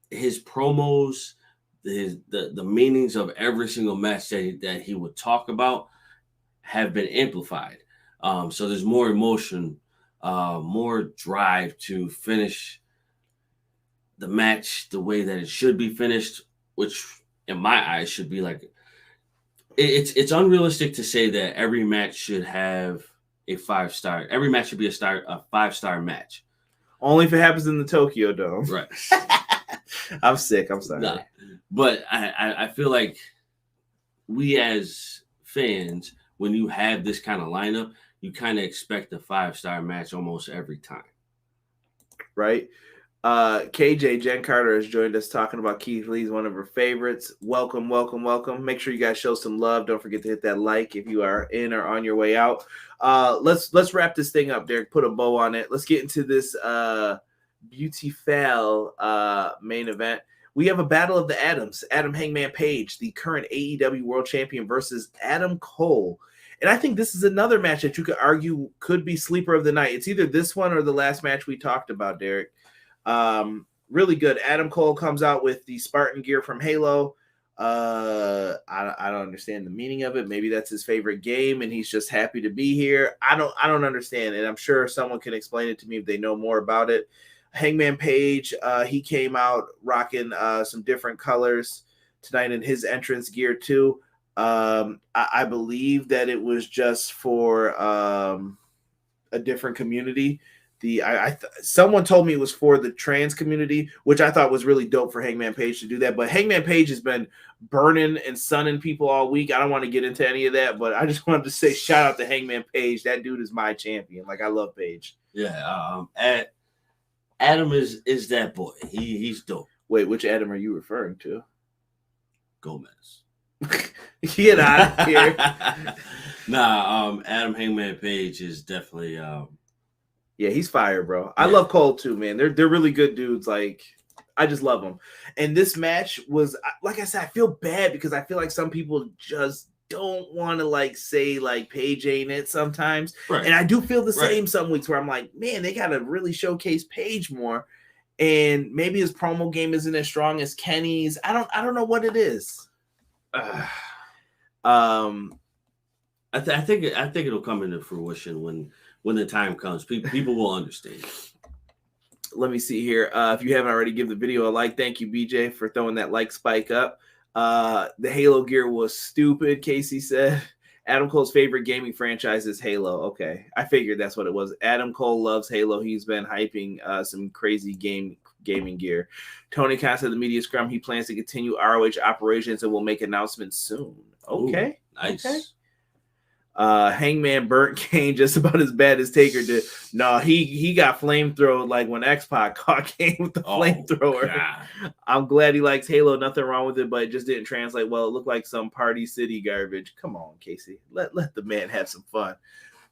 his promos, the meanings of every single match that he would talk about have been amplified. So there's more emotion, more drive to finish the match the way that it should be finished, which in my eyes should be like it's unrealistic to say that every match should have a 5-star. Every match should be a 5-star match. Only if it happens in the Tokyo Dome. Right. I'm sick. I'm sorry. Nah. But I feel like we as fans, when you have this kind of lineup, you kind of expect a 5-star match almost every time. Right. KJ, Jen Carter has joined us talking about Keith Lee's one of her favorites. Welcome. Make sure you guys show some love. Don't forget to hit that like if you are in or on your way out. Let's wrap this thing up, Derek. Put a bow on it. Let's get into this beautiful main event. We have a battle of the Adams. Adam Hangman Page, the current AEW World Champion, versus Adam Cole. And I think this is another match that you could argue could be sleeper of the night. It's either this one or the last match we talked about, Derek. Really good. Adam Cole comes out with the Spartan gear from Halo. I don't understand the meaning of it. Maybe that's his favorite game and he's just happy to be here. I don't understand it. I'm sure someone can explain it to me if they know more about it. Hangman Page, he came out rocking some different colors tonight in his entrance gear too. I believe that it was just for a different community someone told me it was for the trans community, which I thought was really dope for Hangman Page to do that. But Hangman Page has been burning and sunning people all week. I don't want to get into any of that, but I just wanted to say shout out to Hangman Page. That dude is my champion. Like, I love Page. Yeah, Adam is that boy. He's dope. Wait, which Adam are you referring to? Gomez. Get out of here. Adam Hangman Page is definitely yeah, he's fire, bro. I love Cole too, man. They're really good dudes. Like, I just love them. And this match was, like I said, I feel bad because I feel like some people just don't want to like say like Paige ain't it sometimes. Right. And I do feel the same some weeks where I'm like, man, they gotta really showcase Paige more. And maybe his promo game isn't as strong as Kenny's. I don't know what it is. I think it'll come into fruition when the time comes. People will understand. Let me see here. If you haven't already, give the video a like. Thank you, BJ, for throwing that like spike up. The Halo gear was stupid, Casey said. Adam Cole's favorite gaming franchise is Halo. Okay, I figured that's what it was. Adam Cole loves Halo. He's been hyping some crazy gaming gear. Tony Khan said the media scrum, he plans to continue ROH operations and will make announcements soon. Okay. Ooh, nice. Okay. Hangman burnt Kane just about as bad as Taker did. No, he got flamethrowed like when X-Pac caught Kane with the flamethrower. God. I'm glad he likes Halo. Nothing wrong with it, but it just didn't translate well. It looked like some Party City garbage. Come on, Casey. Let the man have some fun.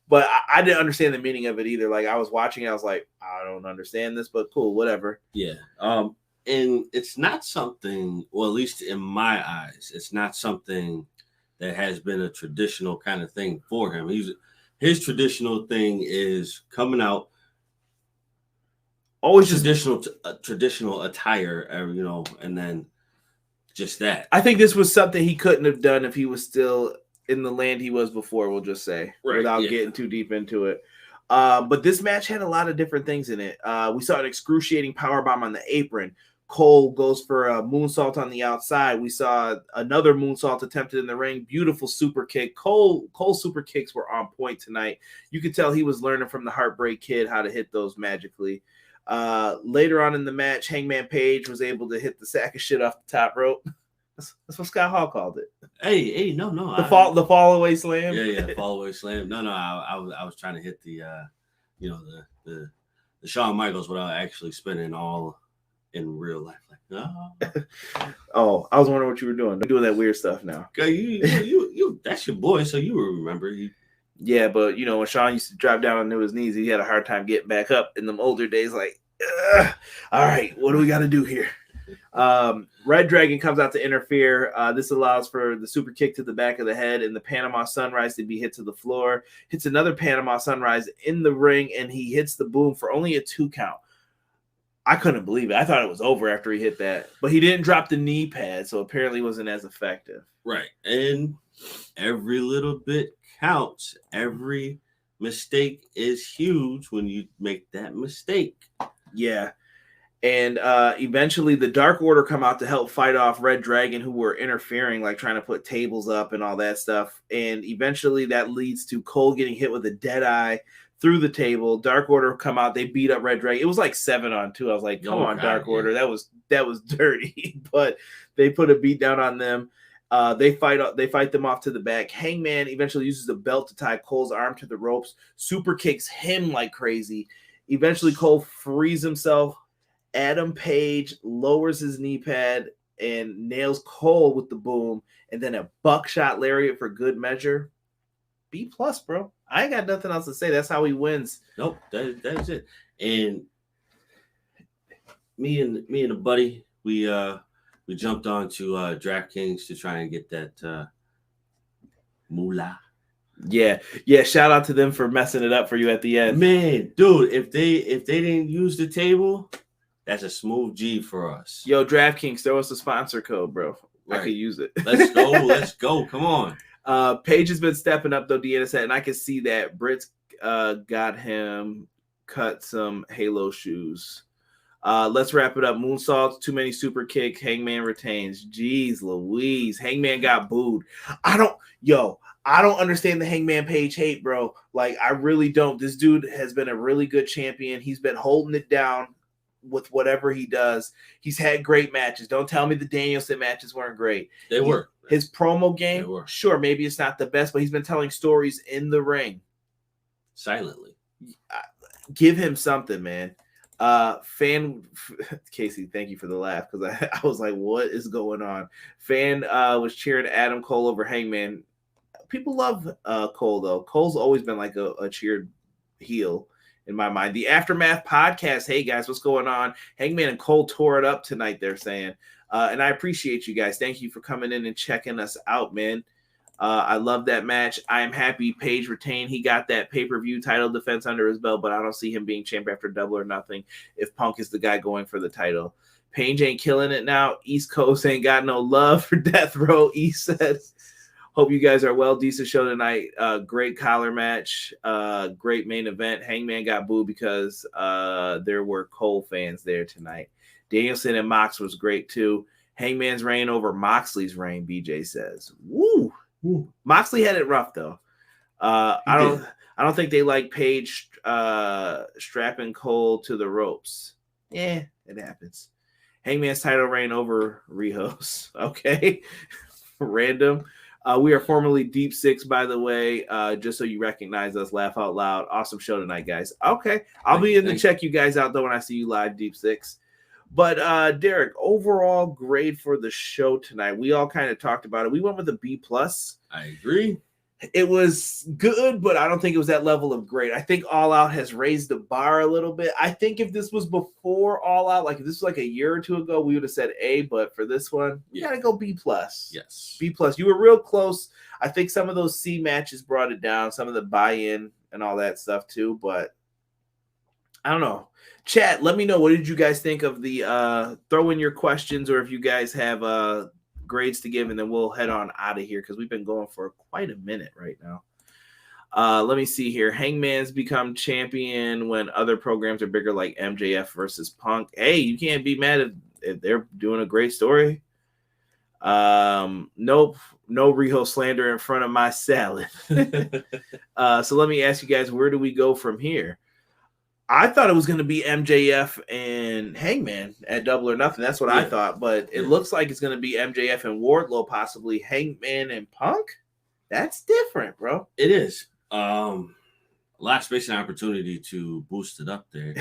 But I didn't understand the meaning of it either. Like, I was watching it, I was like, I don't understand this, but cool, whatever. Yeah. And it's not something, well, at least in my eyes, it's not something that has been a traditional kind of thing for him. His traditional thing is coming out, always traditional attire, and then just that. I think this was something he couldn't have done if he was still in the land he was before, we'll just say, without getting too deep into it. But this match had a lot of different things in it. We saw an excruciating powerbomb on the apron. Cole goes for a moonsault on the outside. We saw another moonsault attempted in the ring. Beautiful super kick. Cole super kicks were on point tonight. You could tell he was learning from the Heartbreak Kid how to hit those magically. Later on in the match, Hangman Page was able to hit the sack of shit off the top rope. That's what Scott Hall called it. Hey, no. The fall away slam. Yeah, fall away slam. No, I was trying to hit the the Shawn Michaels without actually spinning all in real life. Like, no. Oh, I was wondering what you were doing. I'm doing that weird stuff now. You that's your boy, so you remember. Yeah, but when Shawn used to drop down onto his knees, he had a hard time getting back up in them older days. Like, all right, what do we got to do here? reDRagon comes out to interfere. This allows for the super kick to the back of the head and the Panama Sunrise to be hit to the floor. Hits another Panama Sunrise in the ring, and he hits the boom for only a 2 count. I couldn't believe it. I thought it was over after he hit that, but he didn't drop the knee pad, so apparently it wasn't as effective. Right, and every little bit counts. Every mistake is huge when you make that mistake. Yeah. And eventually the Dark Order come out to help fight off reDRagon, who were interfering, like trying to put tables up and all that stuff. And eventually that leads to Cole getting hit with a dead eye through the table. Dark Order come out, they beat up reDRagon. It was like 7-on-2. I was like, come on, Dark Order. That was dirty. But they put a beat down on them. They fight them off to the back. Hangman eventually uses the belt to tie Cole's arm to the ropes. Super kicks him like crazy. Eventually Cole frees himself. Adam Page lowers his knee pad and nails Cole with the boom, and then a buckshot lariat for good measure. B+, bro. I ain't got nothing else to say. That's how he wins. Nope, that's it. And me and a buddy, we jumped on to DraftKings to try and get that moolah. Yeah. Shout out to them for messing it up for you at the end. Man, dude, if they didn't use the table, that's a smooth G for us. Yo, DraftKings, throw us a sponsor code, bro. Right. I could use it. Let's go. Come on. Paige has been stepping up, though, Deanna said, and I can see that Britt's got him cut some Halo shoes. Let's wrap it up. Moonsaults, too many super kick. Hangman retains. Jeez Louise. Hangman got booed. I don't understand the Hangman Page hate, bro. Like, I really don't. This dude has been a really good champion. He's been holding it down with whatever he does. He's had great matches. Don't tell me the Danielson matches weren't great. They were. His promo game, sure, maybe it's not the best, but he's been telling stories in the ring. Silently. Give him something, man. Casey, thank you for the laugh, because I was like, what is going on? Fan was cheering Adam Cole over Hangman. People love Cole, though. Cole's always been like a cheered heel in my mind. The Aftermath podcast. Hey, guys, what's going on? Hangman and Cole tore it up tonight, they're saying. And I appreciate you guys. Thank you for coming in and checking us out, man. I love that match. I am happy Page retained. He got that pay-per-view title defense under his belt, but I don't see him being champ after Double or Nothing if Punk is the guy going for the title. Page ain't killing it now. East Coast ain't got no love for Death Row, he says. Hope you guys are well. Decent show tonight. Great collar match. Great main event. Hangman got booed because there were Cole fans there tonight. Danielson and Mox was great too. Hangman's reign over Moxley's reign, BJ says. Woo! Moxley had it rough though. I don't think they like Page strapping Cole to the ropes. Yeah, it happens. Hangman's title reign over Rijos. Okay. Random. We are formerly Deep Six, by the way, just so you recognize us. Laugh out loud. Awesome show tonight, guys. Okay. I'll be in to check you guys out, though, when I see you live, Deep Six. But, Derek, overall grade for the show tonight. We all kind of talked about it. We went with a B+. I agree. It was good, but I don't think it was that level of great. I think All Out has raised the bar a little bit. I think if this was before All Out, like if this was like a year or two ago, we would have said A, but for this one, you got to go B+. Yes. B+. You were real close. I think some of those C matches brought it down, some of the buy-in and all that stuff too, but I don't know. Chat, let me know. What did you guys think of the throw in your questions, or if you guys have grades to give, and then we'll head on out of here because we've been going for quite a minute right now. Let me see here. Hangman's become champion when other programs are bigger, like MJF versus Punk. Hey, you can't be mad if they're doing a great story. Nope, no Riho slander in front of my salad. So let me ask you guys, where do we go from here? I thought it was going to be MJF and Hangman at Double or Nothing. That's what I thought. But it looks like it's going to be MJF and Wardlow, possibly Hangman and Punk. That's different, bro. It is. A lot of space and opportunity to boost it up there.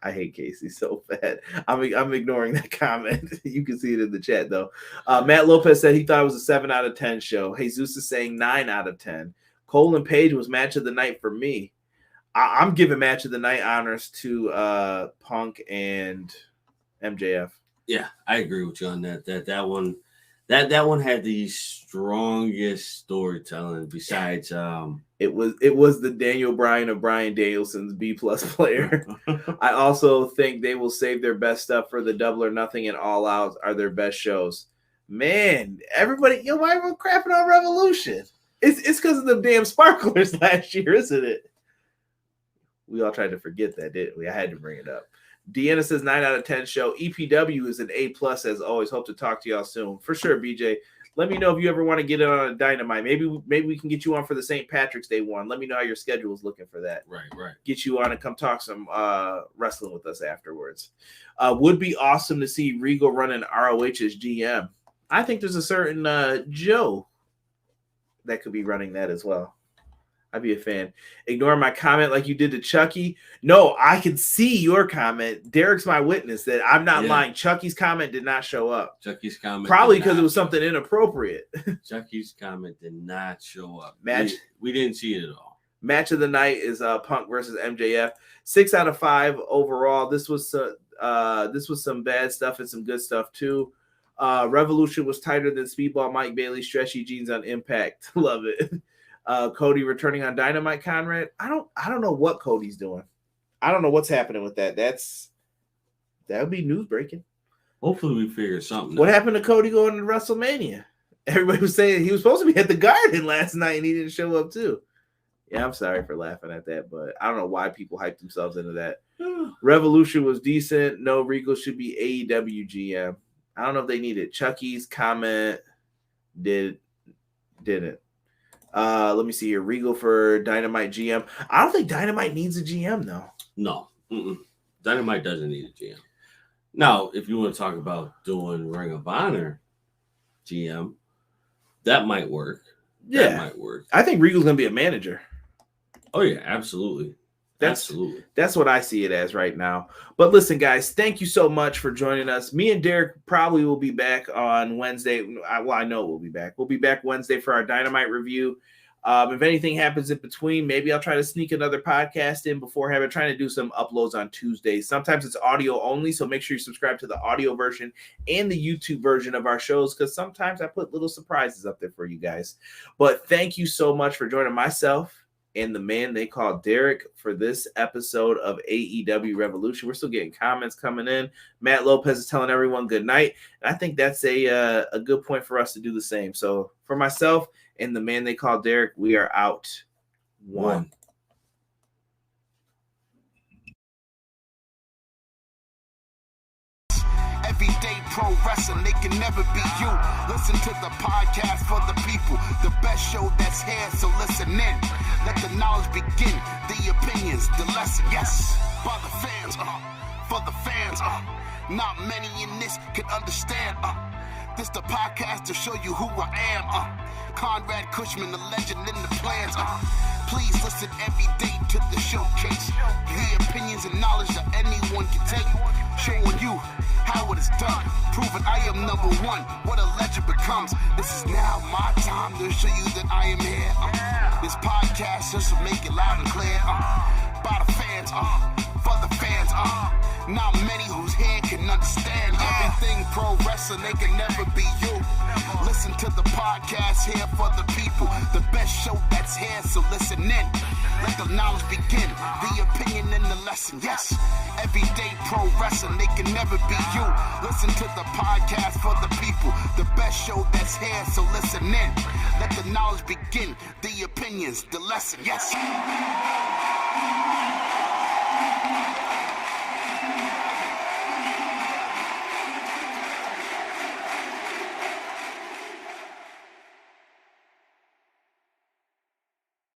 I hate Casey so bad. I'm ignoring that comment. You can see it in the chat, though. Matt Lopez said he thought it was a 7 out of 10 show. Jesus is saying 9 out of 10. Cole and Page was match of the night for me. I'm giving match of the night honors to Punk and MJF. Yeah, I agree with you on that. That one had the strongest storytelling. Besides, it was the Daniel Bryan of Bryan Danielson's B+ player. I also think they will save their best stuff for the Double or Nothing and All Out are their best shows. Man, everybody, why are we crapping on Revolution? It's because of the damn sparklers last year, isn't it? We all tried to forget that, didn't we? I had to bring it up. Deanna says 9 out of 10 show. EPW is an A+ as always. Hope to talk to y'all soon. For sure, BJ. Let me know if you ever want to get in on a Dynamite. Maybe we can get you on for the St. Patrick's Day one. Let me know how your schedule is looking for that. Right. Get you on and come talk some wrestling with us afterwards. Would be awesome to see Regal running ROH as GM. I think there's a certain Joe that could be running that as well. I'd be a fan. Ignore my comment like you did to Chucky. No, I can see your comment. Derek's my witness that I'm not lying. Chucky's comment did not show up. Chucky's comment probably because it was something inappropriate. Chucky's comment did not show up. Match. We didn't see it at all. Match of the night is Punk versus MJF. 6 out of 5 overall. This was some bad stuff and some good stuff too. Revolution was tighter than Speedball Mike Bailey. Stretchy jeans on Impact. Love it. Cody returning on Dynamite, Conrad. I don't know what Cody's doing. I don't know what's happening with that. That would be news breaking. Hopefully we figure something What out. happened to Cody going to WrestleMania? Everybody was saying he was supposed to be at the Garden last night and he didn't show up too. Yeah, I'm sorry for laughing at that, but I don't know why people hype themselves into that. Revolution was decent. No, Regal should be AEW GM. I don't know if they needed. Chucky's comment didn't. Let me see here. Regal for Dynamite GM. I don't think Dynamite needs a GM though. No, Dynamite doesn't need a GM. Now, if you want to talk about doing Ring of Honor GM, that might work. Yeah, that might work. I think Regal's gonna be a manager. Oh yeah, absolutely. Absolutely. That's what I see it as right now. But listen, guys, thank you so much for joining us. Me and Derek probably will be back on Wednesday. Well, I know we'll be back. We'll be back Wednesday for our Dynamite review. If anything happens in between, maybe I'll try to sneak another podcast in beforehand. Trying to do some uploads on Tuesdays. Sometimes it's audio only, so make sure you subscribe to the audio version and the YouTube version of our shows, because sometimes I put little surprises up there for you guys. But thank you so much for joining myself and the man they call Derek for this episode of AEW Revolution. We're still getting comments coming in. Matt Lopez is telling everyone good night. And I think that's a good point for us to do the same. So for myself and the man they call Derek, we are out. One. Everyday pro wrestling, they can never be you. Listen to the podcast for the people, the best show that's here, so listen in. Let the knowledge begin, the opinions, the lesson, yes. By the fans, for the fans, not many in this can understand, this the podcast to show you who I am, Conrad Cushman, the legend in the plans, please listen every day to the showcase, the opinions and knowledge that anyone can take, showing you how it is done, proving I am number one, what a legend becomes. This is now my time to show you that I am here. This podcast just to make it loud and clear. By the fans, for the fans, not many whose head can understand everything pro wrestling, they can never be you. Listen to the podcast here for the people, the best show that's here, so listen in. Let the knowledge begin, the opinion and the lesson, yes. Everyday pro wrestling, they can never be you. Listen to the podcast for the people, the best show that's here, so listen in. Let the knowledge begin, the opinions, the lesson, yes.